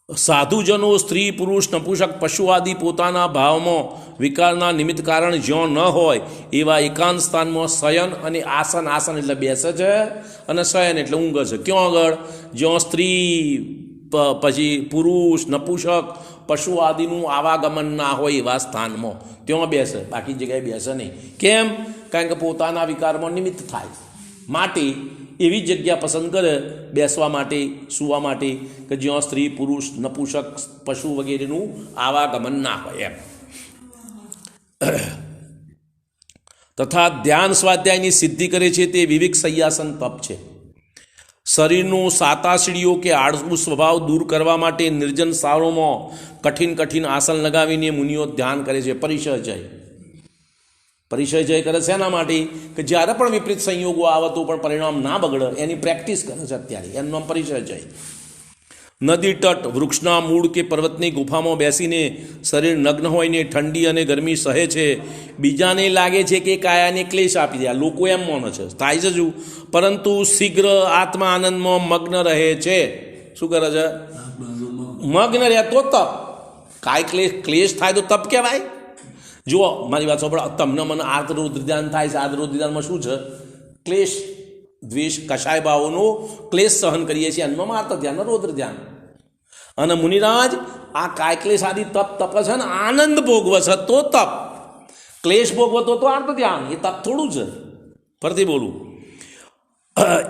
સાધુજનો સ્ત્રી, પુરુષ, નપુંસક, પશુ આદિ પોતાના ભાવમાં વિકારના નિમિત્ત કારણ જ્યાં ન હોય એવા એકાંત સ્થાનમાં શયન અને આસન, આસન એટલે બેસે છે અને શયન એટલે ઊંઘે છે. ક્યાં આગળ? જ્યાં સ્ત્રી, પછી પુરુષ, નપુંસક, પશુ આદિનું આવાગમન ના હોય એવા સ્થાનમાં ત્યાં બેસે, બાકી જગ્યાએ બેસે નહીં. કેમ? કારણ કે પોતાના વિકારમાં નિમિત્ત થાય માટે એવી જગ્યા પસંદ કરે બેસવા માટે, સૂવા માટે કે જ્યાં સ્ત્રી, પુરુષ, નપુંસક, પશુ વગેરેનું આવાગમન ના હોય એમ. તથા ધ્યાન સ્વાધ્યાયની સિદ્ધિ કરે છે તે વિવેક સૈયાસન તપ છે. શરીરનો સાતાશીડીઓ કે આળસુ સ્વભાવ દૂર કરવા માટે નિર્જન સારોમાં કઠિન આસન લગાવીને મુનિઓ ધ્યાન કરે છે. પરિચય જય કરે છે એના માટે કે જ્યારે પણ વિપરીત સંયોગો આવે તો પણ પરિણામ ના બગડે એની પ્રેક્ટિસ કરે છે અત્યારે. એનું નામ પરિચય જય. નદી તટ, વૃક્ષના મૂળ કે પર્વતની ગુફામાં બેસીને શરીર નગ્ન હોઈને ઠંડી અને ગરમી સહે છે. બીજાને લાગે છે કે કાયાને ક્લેશ આપી દે, લોકો એમ માને છે, થાય છે શું? પરંતુ શીઘ્ર આત્મા આનંદમાં મગ્ન રહે છે. શું કરે છે? મગ્ન રહે તો તપ. કાય ક્લેશ થાય તો તપ કહેવાય. જુઓ મારી વાત સાંભળો, તમને મને આર્તરોદ્ર ધ્યાન થાય છે. આર્તરોદ્ર ધ્યાનમાં શું છે? ક્લેશ, દ્વેષ, કષાય ભાવોનો ક્લેશ સહન કરીએ છીએ, એનું આર્ત ધ્યાન, રૌદ્ર ધ્યાન. અને મુનિરાજ આ કાય ક્લેશ આદિ તપ છે ને આનંદ ભોગવે છે તો તપ. ક્લેશ ભોગવતો તો આર્ત ધ્યાન, એ તપ થોડું છે. ફરતી બોલું,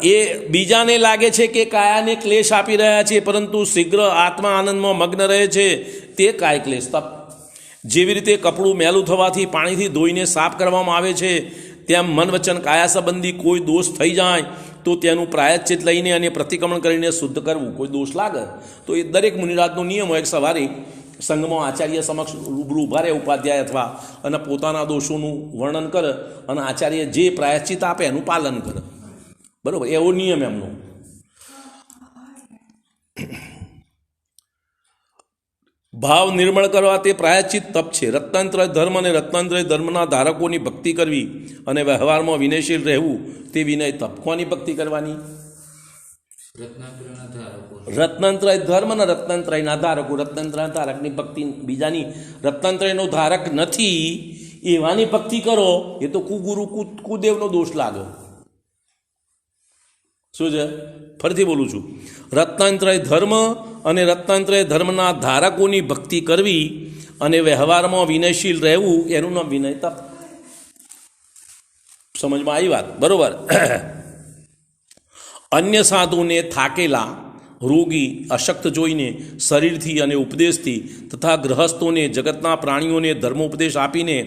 એ બીજાને લાગે છે કે કાયાને ક્લેશ આપી રહ્યા છે પરંતુ શીઘ્ર આત્મા આનંદમાં મગ્ન રહે છે તે કાય ક્લેશ તપ. જેવી રીતે કપડું મેલું થવાથી પાણીથી ધોઈને સાફ કરવામાં આવે છે તેમ મન વચન કાયા સંબંધી કોઈ દોષ થઈ જાય તો તેનું પ્રાયશ્ચિત લઈને અને પ્રતિક્રમણ કરીને શુદ્ધ કરવું. કોઈ દોષ લાગે તો એ દરેક મુનિરાજનો નિયમ હોય. સવારે સંઘમાં આચાર્ય સમક્ષ રૂબરૂ ઉભા રહે ઉપાધ્યાય અથવા અને પોતાના દોષોનું વર્ણન કરે અને આચાર્ય જે પ્રાયશ્ચિત આપે એનું પાલન કરે. બરાબર, એવો નિયમ એમનો. ભાવ નિર્મળ કરવા તે પ્રાયશ્ચિત તપ છે. રત્નાંતરય ધર્મ અને રત્નાંતરય ધર્મના ધારકોની ભક્તિ કરવી અને વ્યવહારમાં વિનયશીલ રહેવું તે વિનય તપ. કોની ભક્તિ કરવાની? રત્નાંતરય ધર્મ અને રત્નાંતરયના ધારકો. રત્નાંતરય ધારકની ભક્તિ, બીજાની રત્નાંતરયનો ધારક નથી એવાની ભક્તિ કરો એ તો કુગુરુ કુદેવનો દોષ લાગે. શું છે? ફરીથી બોલું છું, રત્નાંતરય ધર્મ અને રત્નાંતરય ધર્મના ધારકોની ભક્તિ કરવી અને વ્યવહારમાં વિનયશીલ રહેવું એનું નામ વિનય તપ. સમજમાં આવી વાત? બરોબર. અન્ય સાધુને થાકેલા રોગી અશક્ત જોઈને શરીરથી અને ઉપદેશથી તથા ગ્રહસ્થોને જગતના પ્રાણીઓને ધર્મોપદેશ આપીને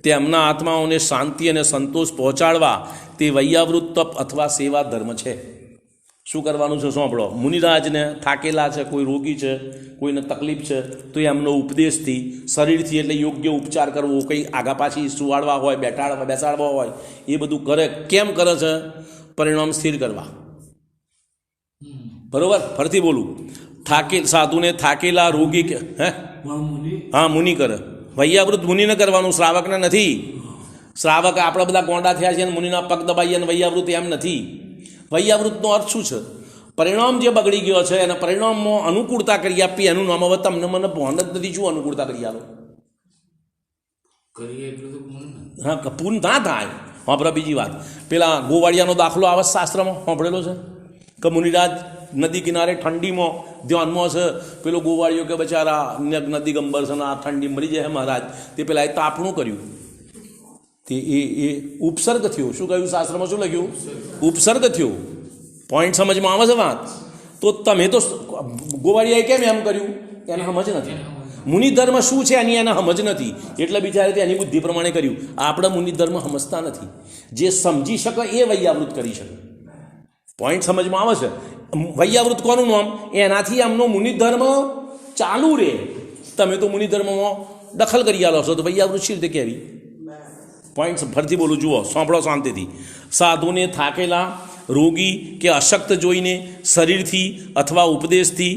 તેમના આત્માઓને શાંતિ અને સંતોષ પહોંચાડવા તે વૈયાવૃત તપ અથવા સેવા ધર્મ છે. શું કરવાનું છે સાંભળો. મુનિરાજને થાકેલા છે, કોઈ રોગી છે, કોઈને તકલીફ છે, તો એમનો ઉપદેશથી શરીરથી એટલે યોગ્ય ઉપચાર કરવો, કંઈ આગા પાછી સુવાડવા હોય, બેસાડવા હોય, એ બધું કરે. કેમ કરે છે? પરિણામ સ્થિર કરવા. બરોબર. ફરીથી બોલું. સાધુને થાકેલા રોગી કે હા મુનિ કરે. વૈયાવૃત મુનિને કરવાનું, શ્રાવકને નથી. શ્રાવક આપણે બધા ગોંડા થયા છે અને મુનિના પગ દબાઈએ અને વૈયાવૃત એમ નથી. વૈયાવૃતનો અર્થ શું છે? પરિણામ જે બગડી ગયો છે અને પરિણામમાં અનુકૂળતા કરી આપી, એનું નામ હવે તમને મને ભાન જ નથી. શું અનુકૂળતા કરી આલો? હા, પૂર્ણ ના થાય. આપણે બીજી વાત, પેલા ગોવાળિયાનો દાખલો આવે શાસ્ત્રમાં સાંભળેલો છે કે મુનિરાજ નદી કિનારે ઠંડીમાં ધ્યાનમાં છે, પેલો ગોવાળિયો કે બચારા નદી ગંબર છે ને આ ઠંડી મરી જાય મહારાજ, તે પેલા એ તાપણું કર્યું. તે એ ઉપસર્ગ થયો. શું કહ્યું શાસ્ત્રમાં? શું લખ્યું? ઉપસર્ગ થયો. પોઈન્ટ સમજમાં આવે છે વાત? તો તમે તો ગોવાળિયાએ કેમ એમ કર્યું? એને સમજ નથી. મુનિધર્મ શું છે એની એને સમજ નથી, એટલે બિચારે એની બુદ્ધિ પ્રમાણે કર્યું. આપણે મુનિધર્મ સમજતા નથી. જે સમજી શકે એ વૈયાવૃત કરી શકે. પોઈન્ટ સમજમાં આવે છે? વૈયાવૃત કોનું નામ? એનાથી એમનો મુનિધર્મ ચાલુ રહે. તમે તો મુનિધર્મમાં દખલ કરી આલો છો, તો વૈયાવૃત શી રીતે કહેવી? પોઈન્ટ ફરીથી બોલું, જુઓ, સાંભળો શાંતિથી. સાધુને થાકેલા, રોગી કે અશક્ત જોઈને શરીરથી અથવા ઉપદેશથી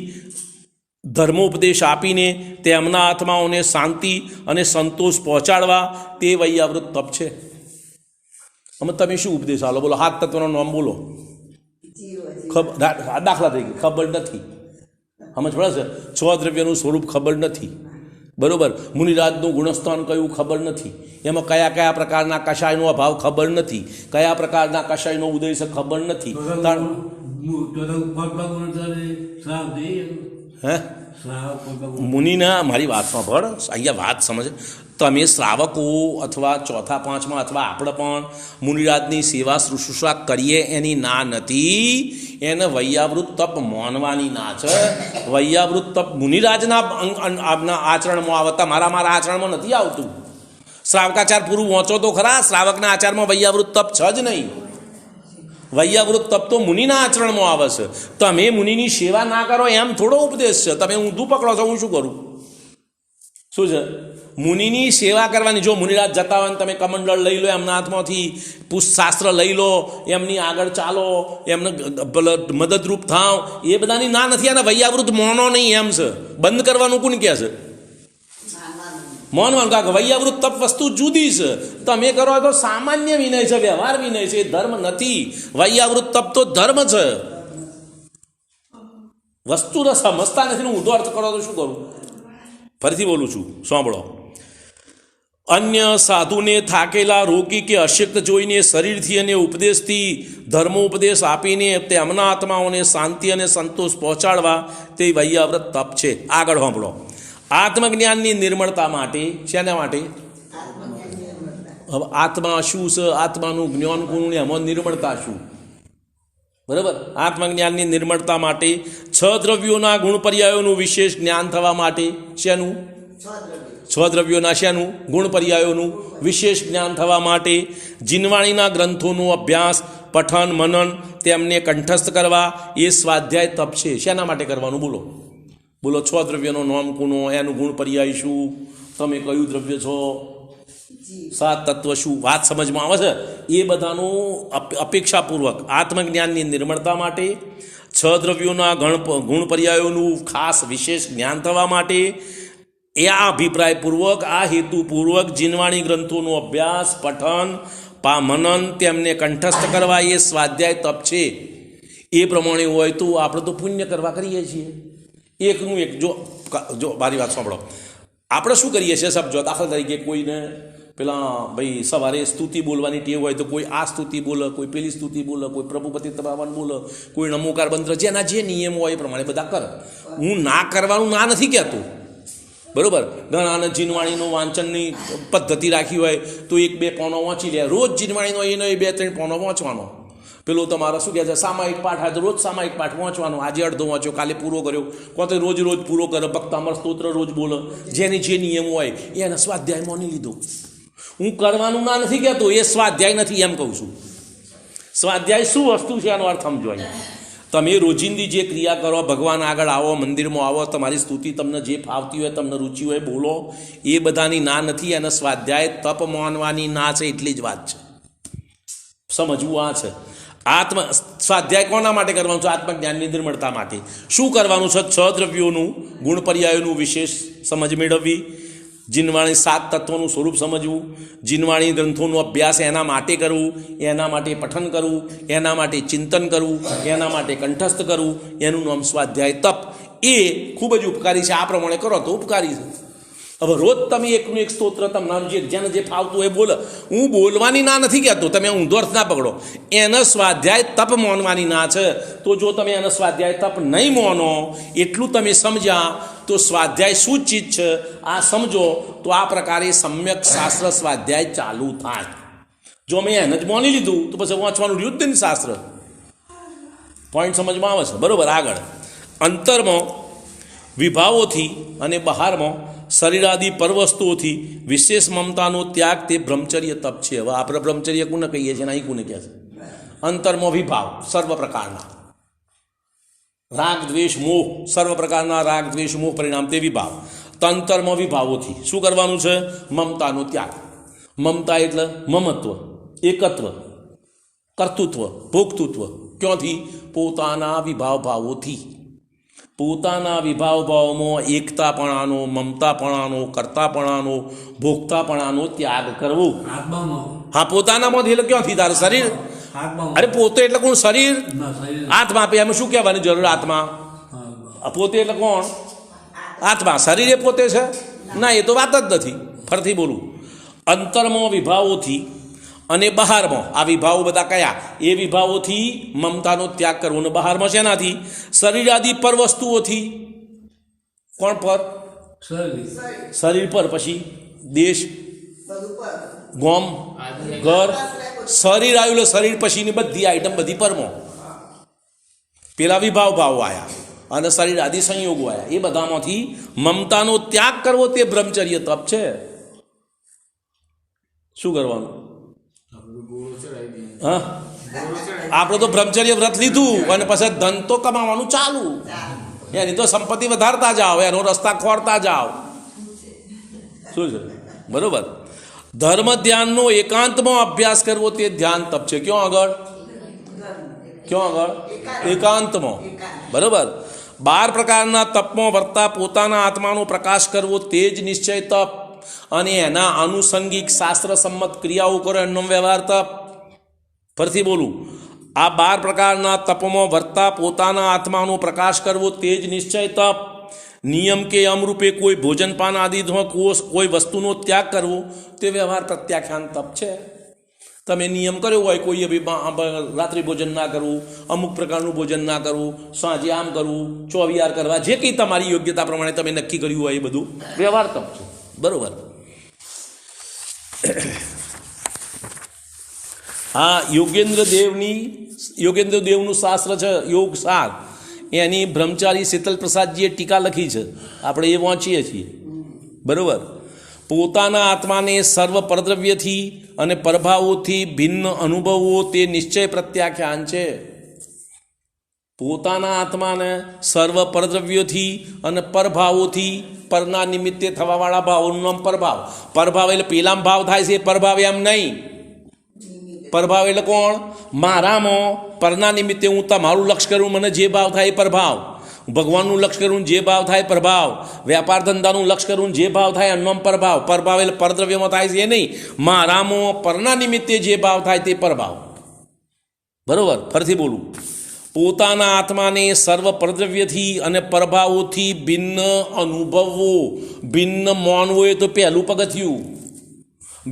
ધર્મોપદેશ આપીને તેમના આત્માઓને શાંતિ અને સંતોષ પહોંચાડવા તે વૈયાવૃત તપ છે. અમે તમે શું ઉપદેશ આલો? બોલો, હાથ તત્વનો નામ બોલો. દાખલા તરીકે ખબર નથી. સમજ પડે છે? 6 દ્રવ્યનું સ્વરૂપ ખબર નથી. બરોબર. મુનિરાજનું ગુણસ્થાન કયું ખબર નથી. એમાં કયા કયા પ્રકારના કષાયનો અભાવ ખબર નથી. કયા પ્રકારના કષાયનો ઉદય છે ખબર નથી. હે મુનિના, મારી વાત સાંભળ, અહીંયા વાત સમજ. તમે શ્રાવકો અથવા ચોથા પાંચમાં અથવા આપણે પણ મુનિરાજની સેવા શુશ્રૂષા કરીએ એની ના નથી. એને વૈયાવૃત તપ માનવાની ના છે. વૈયાવૃત તપ મુનિરાજના આચરણમાં આવતા, મારા આચરણમાં નથી આવતું. શ્રાવકાચાર પૂરું વાંચો તો ખરા. શ્રાવકના આચારમાં વૈયાવૃત તપ છે જ નહીં. વૈયાવૃત તપ તો મુનિના આચરણમાં આવે છે. તમે મુનિની સેવા ના કરો એમ થોડો ઉપદેશ છે. તમે ઊંધું પકડો છો. હું શું કરું? શું છે? મુનિની સેવા કરવાની. જો મુનિરાજ જતા હોય ને તમે કમંડળ લઈ લો એમના હાથમાંથી, પુષ્પશાસ્ત્ર લઈ લો, એમની આગળ ચાલો, એમને મદદરૂપ થાવ, એ બધાની ના નથી. અને વૈયાવૃત મોનો નહીં એમ છે. બંધ કરવાનું કોણ કહે છે? મોનવાનું. કારણ કે વૈયાવૃત તપ વસ્તુ જુદી છે. તમે કરો તો સામાન્ય વિનય છે, વ્યવહાર વિનય છે, એ ધર્મ નથી. વૈયાવૃત તપ તો ધર્મ છે. વસ્તુને સમજતા નથી. ઊંધો અર્થ કરો તો શું કરું? ફરીથી બોલું છું, સાંભળો. અન્ય સાધુને થાકેલા, રોગી કે અશક્ત જોઈને શરીરથી અને ઉપદેશથી ધર્મોપદેશ આપીને તેમના આત્માઓને શાંતિ અને સંતોષ પહોંચાડવા તે વૈયાવૃત તપ છે. આગળ સાંભળો. આત્મજ્ઞાનની નિર્મળતા માટે. શેના માટે? હવે આત્મા શું છે? આત્માનું જ્ઞાન કોનું? એમાં નિર્મળતા શું? બરાબર. આત્મજ્ઞાનની નિર્મળતા માટે, 6 દ્રવ્યોના ગુણ પર્યાયોનું વિશેષ જ્ઞાન થવા માટે. શેનું? 6 દ્રવ્યોના શેનું? ગુણ પર્યાયોનું વિશેષ જ્ઞાન થવા માટે. જીનવાણીના ગ્રંથોનો અભ્યાસ, પઠન, મનન, તેમને કંઠસ્થ કરવા એ સ્વાધ્યાય તપ છે. શેના માટે કરવાનું? બોલો બોલો. 6 દ્રવ્યનો નામ કોનો? એનું ગુણ પર્યાય શું? તમે કયું દ્રવ્ય છો? 7 તત્વ શું? વાત સમજમાં આવે છે? એ બધાનું અપેક્ષાપૂર્વક આત્મજ્ઞાનની નિર્મળતા માટે, 6 દ્રવ્યોના ગુણ પર્યાયોનું ખાસ વિશેષ જ્ઞાન થવા માટે, એ આ અભિપ્રાયપૂર્વક, આ હેતુપૂર્વક જીનવાણી ગ્રંથોનો અભ્યાસ, પઠન, મનન, તેમને કંઠસ્થ કરવા એ સ્વાધ્યાય તપ છે. એ પ્રમાણે હોય તો આપણે તો પુણ્ય કરવા કરીએ છીએ. એકનું એક. જો મારી વાત સાંભળો. આપણે શું કરીએ છીએ? સમજો, દાખલા તરીકે કોઈને પેલા ભાઈ સવારે સ્તુતિ બોલવાની ટેવ હોય તો કોઈ આ સ્તુતિ બોલે, કોઈ પેલી સ્તુતિ બોલે, કોઈ પ્રભુપતિ તપાવન બોલે, કોઈ નમોકાર મંત્ર, જેના જે નિયમો હોય એ પ્રમાણે બધા કરે. હું ના કરવાનું ના નથી કહેતો. બરાબર. ઘણાને જીનવાણીનું વાંચનની પદ્ધતિ રાખી હોય તો 1-2 પાનો વાંચી લે. રોજ જીનવાણીનો એનો 2-3 પાનો વાંચવાનો. પેલો તમારો શું કહે છે સામાયિક પાઠ, આજે રોજ સામાયિક પાઠ વાંચવાનો, આજે અડધો વાંચ્યો, કાલે પૂરો કર્યો, કોણ તો રોજ રોજ પૂરો કરે, ભક્તામર સ્તોત્ર રોજ બોલે, જેની જે નિયમ હોય એને સ્વાધ્યાય માની લીધો. હું કરવાનું ના નથી કહેતો, એ સ્વાધ્યાય નથી એમ કહું છું. સ્વાધ્યાય શું વસ્તુ છે એનો અર્થ સમજો. તમે રોજિંદી જે ક્રિયા કરો, ભગવાન આગળ આવો, મંદિરમાં આવો, તમારી સ્તુતિ તમને જે ફાવતી હોય, તમને રુચિ હોય બોલો, એ બધાની ના નથી. અને સ્વાધ્યાય તપ માનવાની ના છે, એટલી જ વાત છે. સમજવું આ છે. સ્વાધ્યાય કોના માટે કરવાનું છે? આત્મજ્ઞાનની નિર્મળતા માટે. શું કરવાનું છે? 6 દ્રવ્યોનું ગુણ પર્યાયોનું વિશેષ સમજ મેળવવી, જીનવાણી 7 તત્વોનું સ્વરૂપ સમજવું, જીનવાણી ગ્રંથોનો અભ્યાસ એના માટે કરવું, એના માટે પઠન કરવું, એના માટે ચિંતન કરવું, એના માટે કંઠસ્થ કરવું, એનું નામ સ્વાધ્યાય તપ. એ ખૂબ જ ઉપકારી છે. આ પ્રમાણે કરો તો ઉપકારી છે. હવે રોજ તમે એકનું એક સ્તોત્ર તમારું જેને જે ફાવતું હોય બોલે. હું બોલવાની ના નથી કહેતો, તમે ઊંધો અર્થ ના પકડો. એને સ્વાધ્યાય તપ માનવાની ના છે. તો જો તમે એને સ્વાધ્યાય તપ નહીં માનો, એટલું તમે સમજ્યા, તો સ્વાધ્યાય શું ચીજ છે આ સમજો, તો આ પ્રકારે સમ્યક શાસ્ત્ર સ્વાધ્યાય ચાલુ થાય. જો મેં એને જ માની લીધું તો પછી વાંચવાનું રહ્યું જ નહીં શાસ્ત્ર. પોઈન્ટ સમજમાં આવે છે? બરાબર. આગળ અંતરમાં વિભાવોથી અને બહારમાં શરીરાદિ પરવસ્તુઓથી વિશેષ મમતાનો ત્યાગ તે બ્રહ્મચર્ય તપ છે. હવે આપણે બ્રહ્મચર્ય કોને કહીએ છીએ, અહીં કોને કહે છે? અંતરમાં વિભાવ સર્વ પ્રકારના, રાગ દ્વેષ મોહ, સર્વ પ્રકારના રાગ દ્વેષ મોહ પરિણામ તે વિભાવ. તંતરમાં વિભાવોથી શું કરવાનું છે? મમતાનો ત્યાગ. મમતા એટલે મમત્વ, એકત્વ, કર્તૃત્વ, ભોક્તૃત્વ. ક્યાંથી? પોતાના વિભાવ ભાવોથી. પોતાના વિભાવ ભાવમાં એકતાપણાનો, મમતાપણાનો, કર્તાપણાનો, ભોગતાપણાનો ત્યાગ કરવો. હા, પોતાનામાંથી એટલે ક્યાંથી? તારે શરીર. અરે પોતે એટલે કોણ? શરીર. આત્મા. આપે એમાં શું કહેવાની જરૂર? આત્મા પોતે એટલે કોણ? આત્મા. શરીર એ પોતે છે? ના, એ તો વાત જ નથી. ફરીથી બોલું. અંતરમાં વિભાવોથી અને બહારમાં, આ વિભાવો બધા કયા? એ વિભાવોથી મમતાનો ત્યાગ કરવો. અને બહારમાં શેનાથી? શરીરાદિ પર વસ્તુઓથી. કોણ પર? શરીર પર. પછી દેશ, ગોમ, ઘર, શરીર આવ્યું. શરીર પછીની બધી આઈટમ બધી પરમો. પેલા વિભાવ ભાવો આવ્યા અને શરીર આદિ સંયોગો આવ્યા. એ બધામાંથી મમતાનો ત્યાગ કરવો તે બ્રહ્મચર્ય તપ છે. શું કરવાનું? હા, આપણે તો બ્રહ્મચર્ય વ્રત લીધું અને પછી ધન તો કમાવાનું ચાલુ. એની તો સંપત્તિ વધારતા જાઓ, એનો રસ્તા ખોરતા જાઓ. શું છે? બરોબર. ધર્મ ધ્યાનનો એકાંતમાં અભ્યાસ કરવો તે ધ્યાન તપ છે. ક્યાં આગળ? ક્યાં આગળ? એકાંતમાં. બરોબર. 12 પ્રકારના તપમાં વર્તા પોતાના આત્માનો પ્રકાશ કરવો તે જ નિશ્ચય તપ. અને એના આનુષંગિક શાસ્ત્ર સંમત ક્રિયાઓ કરો એનો વ્યવહાર તપ. ફરીથી બોલું. આ 12 પ્રકારના તપમાં વર્તા પોતાના આત્માનો પ્રકાશ કરવો તે જ નિશ્ચય તપ. નિયમ કે અમરૂપે કોઈ ભોજનપાન આદિ કોઈ વસ્તુનો ત્યાગ કરવો તે વ્યવહાર પ્રત્યાખ્યાન તપ છે. તમે નિયમ કર્યો હોય કોઈ રાત્રિ ભોજન ના કરવું, અમુક પ્રકારનું ભોજન ના કરવું, સાંજે આમ કરવું, ચોવિયાર કરવા, જે કંઈ તમારી યોગ્યતા પ્રમાણે તમે નક્કી કર્યું હોય એ બધું વ્યવહાર તપ છે. બરોબર. હા, યોગેન્દ્ર દેવનું શાસ્ત્ર છે યોગ સાર. એની બ્રહ્મચારી શીતલ પ્રસાદજીએ ટીકા લખી છે, આપણે એ વાંચીએ છીએ. બરોબર. પોતાના આત્માને સર્વ પરદ્રવ્યથી અને પરભાવોથી ભિન્ન અનુભવવો તે નિશ્ચય પ્રત્યાખ્યાન છે. પોતાના આત્માને સર્વ પરદ્રવ્યોથી અને પરભાવોથી, પરના નિમિત્તે થવાવાળા ભાવોનું નામ પરભાવ. પરભાવ એટલે પેલામાં ભાવ થાય છે, પરભાવ એમ નહીં. પરભાવ એટલે કોણ? મારામાં પરના નિમિત્તે હું તમારું લક્ષ્ય કરું, મને જે ભાવ થાય એ પરભાવ. ભગવાનનું લક્ષ્ય કરું, જે ભાવ થાય પ્રભાવ. વ્યાપાર ધંધાનું લક્ષ્ય કરું, જે ભાવ થાય એનો પ્રભાવ. પરભાવ એટલે પરદ્રવ્યમાં થાય છે એ નહીં, મારામાં પરના નિમિત્તે જે ભાવ થાય તે પરભાવ. બરોબર. ફરીથી બોલું. પોતાના આત્માને સર્વ પરદ્રવ્યથી અને પરભાવોથી ભિન્ન અનુભવવો. ભિન્ન માનવો એ તો પહેલું પગથિયું.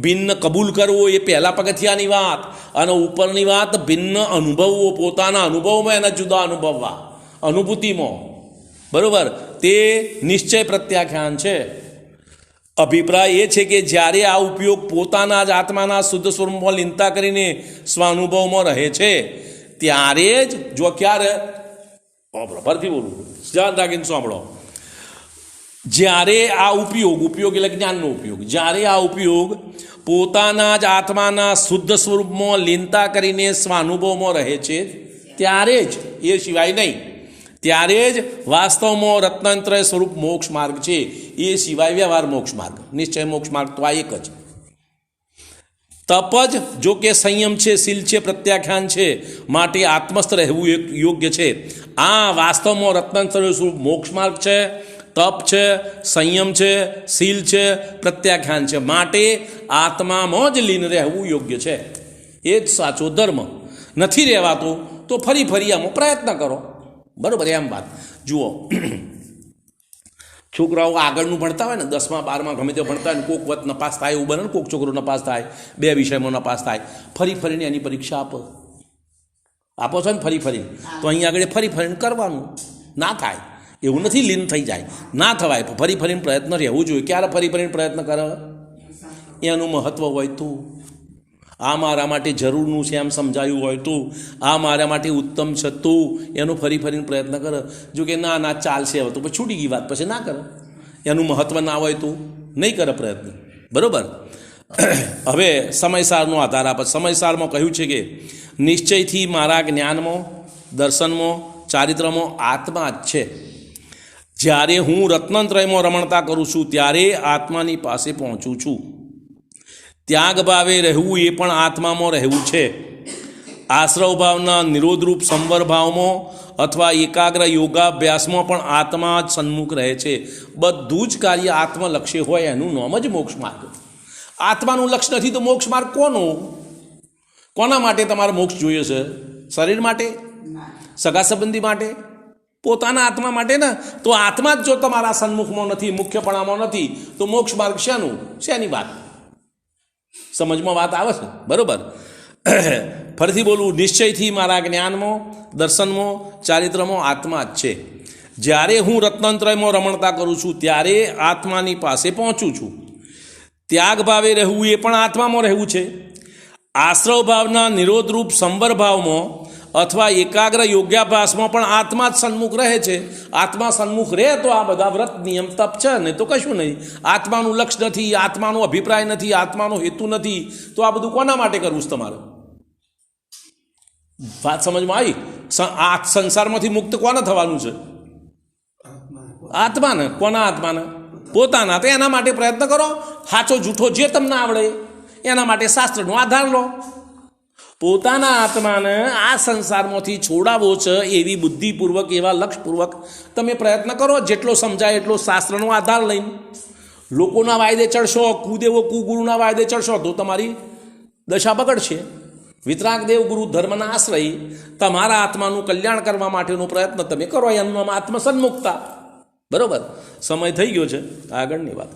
ભિન્ન કબૂલ કરવો એ પહેલા પગથિયાની વાત. અને ઉપરની વાત ભિન્ન અનુભવવો, પોતાના અનુભવમાં એના જુદા અનુભવવા, અનુભૂતિમાં. બરોબર. તે નિશ્ચય પ્રત્યાખ્યાન છે. અભિપ્રાય એ છે કે જ્યારે આ ઉપયોગ પોતાના જ આત્માના શુદ્ધ સ્વરૂપમાં લીનતા કરીને સ્વાનુભવમાં રહે છે ત્યારે જ જો ક્યારે ફરથી બોલું ધ્યાન રાખીને સાંભળો, જ્યારે આ ઉપયોગ એટલે જ્ઞાનનો ઉપયોગ, જ્યારે આ ઉપયોગ પોતાના જ આત્માના શુદ્ધ સ્વરૂપમાં લીનતા કરીને સ્વાનુભવમાં રહે છે ત્યારે જ, એ સિવાય નહીં, ત્યારે જ વાસ્તવમાં રત્નાંતરય સ્વરૂપ મોક્ષ માર્ગ છે, એ સિવાય વ્યવહાર મોક્ષ માર્ગ, નિશ્ચય મોક્ષ માર્ગ તો આ એક જ. તપ જ જો કે સંયમ છે, શીલ છે, પ્રત્યાખ્યાન છે, માટે આત્મસ્થ રહેવું યોગ્ય છે. આ વાસ્તવમાં રત્નાંતરય સ્વરૂપ મોક્ષ માર્ગ છે, તપ છે, સંયમ છે, શીલ છે, પ્રત્યાખ્યાન છે, માટે આત્મામાં જ લીન રહેવું યોગ્ય છે. એ જ સાચો ધર્મ. નથી રહેવાતો તો ફરી આમાં પ્રયત્ન કરો. બરાબર, એમ વાત. જુઓ, છોકરાઓ આગળનું ભણતા હોય ને, 10મા 12મા ગમે તે ભણતા હોય ને, કોક વત નપાસ થાય એવું બને ને, કોક છોકરો નપાસ થાય, 2 વિષયમાં નપાસ થાય, ફરીને એની પરીક્ષા આપો છો ને ફરીને, તો અહીં આગળ ફરીને કરવાનું. ના થાય એવું નથી, લીન થઈ જાય, ના થવાય, ફરીને પ્રયત્ન રહેવું જોઈએ. ક્યારે ફરીને પ્રયત્ન કરે એનું મહત્વ હોય તો, આ મારા માટે જરૂરનું છે એમ સમજાયું હોય તો, આ મારા માટે ઉત્તમ છે તો એનો ફરીને પ્રયત્ન કરે. જો કે ના ચાલશે હવે તો પછી છૂટી ગઈ વાત, પછી ના કરે. એનું મહત્વ ના હોય તો નહીં કરે પ્રયત્ન. બરાબર. હવે સમયસારનો આધાર આપે. સમયસારમાં કહ્યું છે કે નિશ્ચયથી મારા જ્ઞાનમાં, દર્શનમાં, ચારિત્રમાં આત્મા જ છે. જ્યારે હું રત્નત્રયમાં રમણતા કરું છું ત્યારે આત્માની પાસે પહોંચું છું. ત્યાગ ભાવે રહેવું એ પણ આત્મામાં રહેવું છે. આશ્રવ ભાવના નિરોધરૂપ સંવર ભાવમાં અથવા એકાગ્ર યોગાભ્યાસમાં પણ આત્મા જ સન્મુખ રહે છે. બધું જ કાર્ય આત્મલક્ષ્ય હોય એનું નામ જ મોક્ષ માર્ગ. આત્માનું લક્ષ્ય નથી તો મોક્ષ માર્ગ કોના માટે તમારે મોક્ષ જોઈએ છે? શરીર માટે? સગા સંબંધી માટે? પોતાના આત્મા માટે ને? તો આત્મા જ જો તમારા સન્મુખમાં નથી, મુખ્યપણામાં નથી, તો મોક્ષ માર્ગ શેની વાત? સમજમાં વાત આવે છે? બરાબર. ફરીથી બોલું, નિશ્ચયથી મારા જ્ઞાનમાં, દર્શનમાં, ચારિત્રમાં આત્મા જ છે. જ્યારે હું રત્નાંતરયમાં રમણતા કરું છું ત્યારે આત્માની પાસે પહોંચું છું. ત્યાગ ભાવે રહેવું એ પણ આત્મામાં રહેવું છે. આશ્રવ ભાવના નિરોધરૂપ સંવર ભાવમાં અથવા એકાગ્ર યોગાભ્યાસમાં પણ આત્મા જ સન્મુખ રહે છે. આત્મા સન્મુખ રહે તો આ બધા વ્રત નિયમ તપ છે ને તો કશું નહીં. આત્માનું લક્ષ્ય નથી, આત્માનો અભિપ્રાય નથી, આત્માનો હેતુ નથી, તો આ બધું કોના માટે કરવું છે તમારે? વાત સમજમાં આવી? આ સંસારમાંથી મુક્ત કોને થવાનું છે? આત્માને. કોના આત્માને? પોતાના. તો એના માટે પ્રયત્ન કરો. સાચો જૂઠો જે તમને આવડે એના માટે શાસ્ત્રનો આધાર લો. પોતાના આત્માને આ સંસારમાંથી છોડાવવો છે એવી બુદ્ધિપૂર્વક, એવા લક્ષપૂર્વક તમે પ્રયત્ન કરો. જેટલો સમજાય એટલો શાસ્ત્રનો આધાર લઈને. લોકોના વાયદે ચડશો, કુદેવો કુગુરુના વાયદે ચડશો તો તમારી દશા બગડશે. વિતરાગ દેવ ગુરુ ધર્મના આશ્રય તમારા આત્માનું કલ્યાણ કરવા માટેનો પ્રયત્ન તમે કરો. એનું નામ આત્મસન્મુખતા. બરોબર. સમય થઈ ગયો છે, આગળની વાત.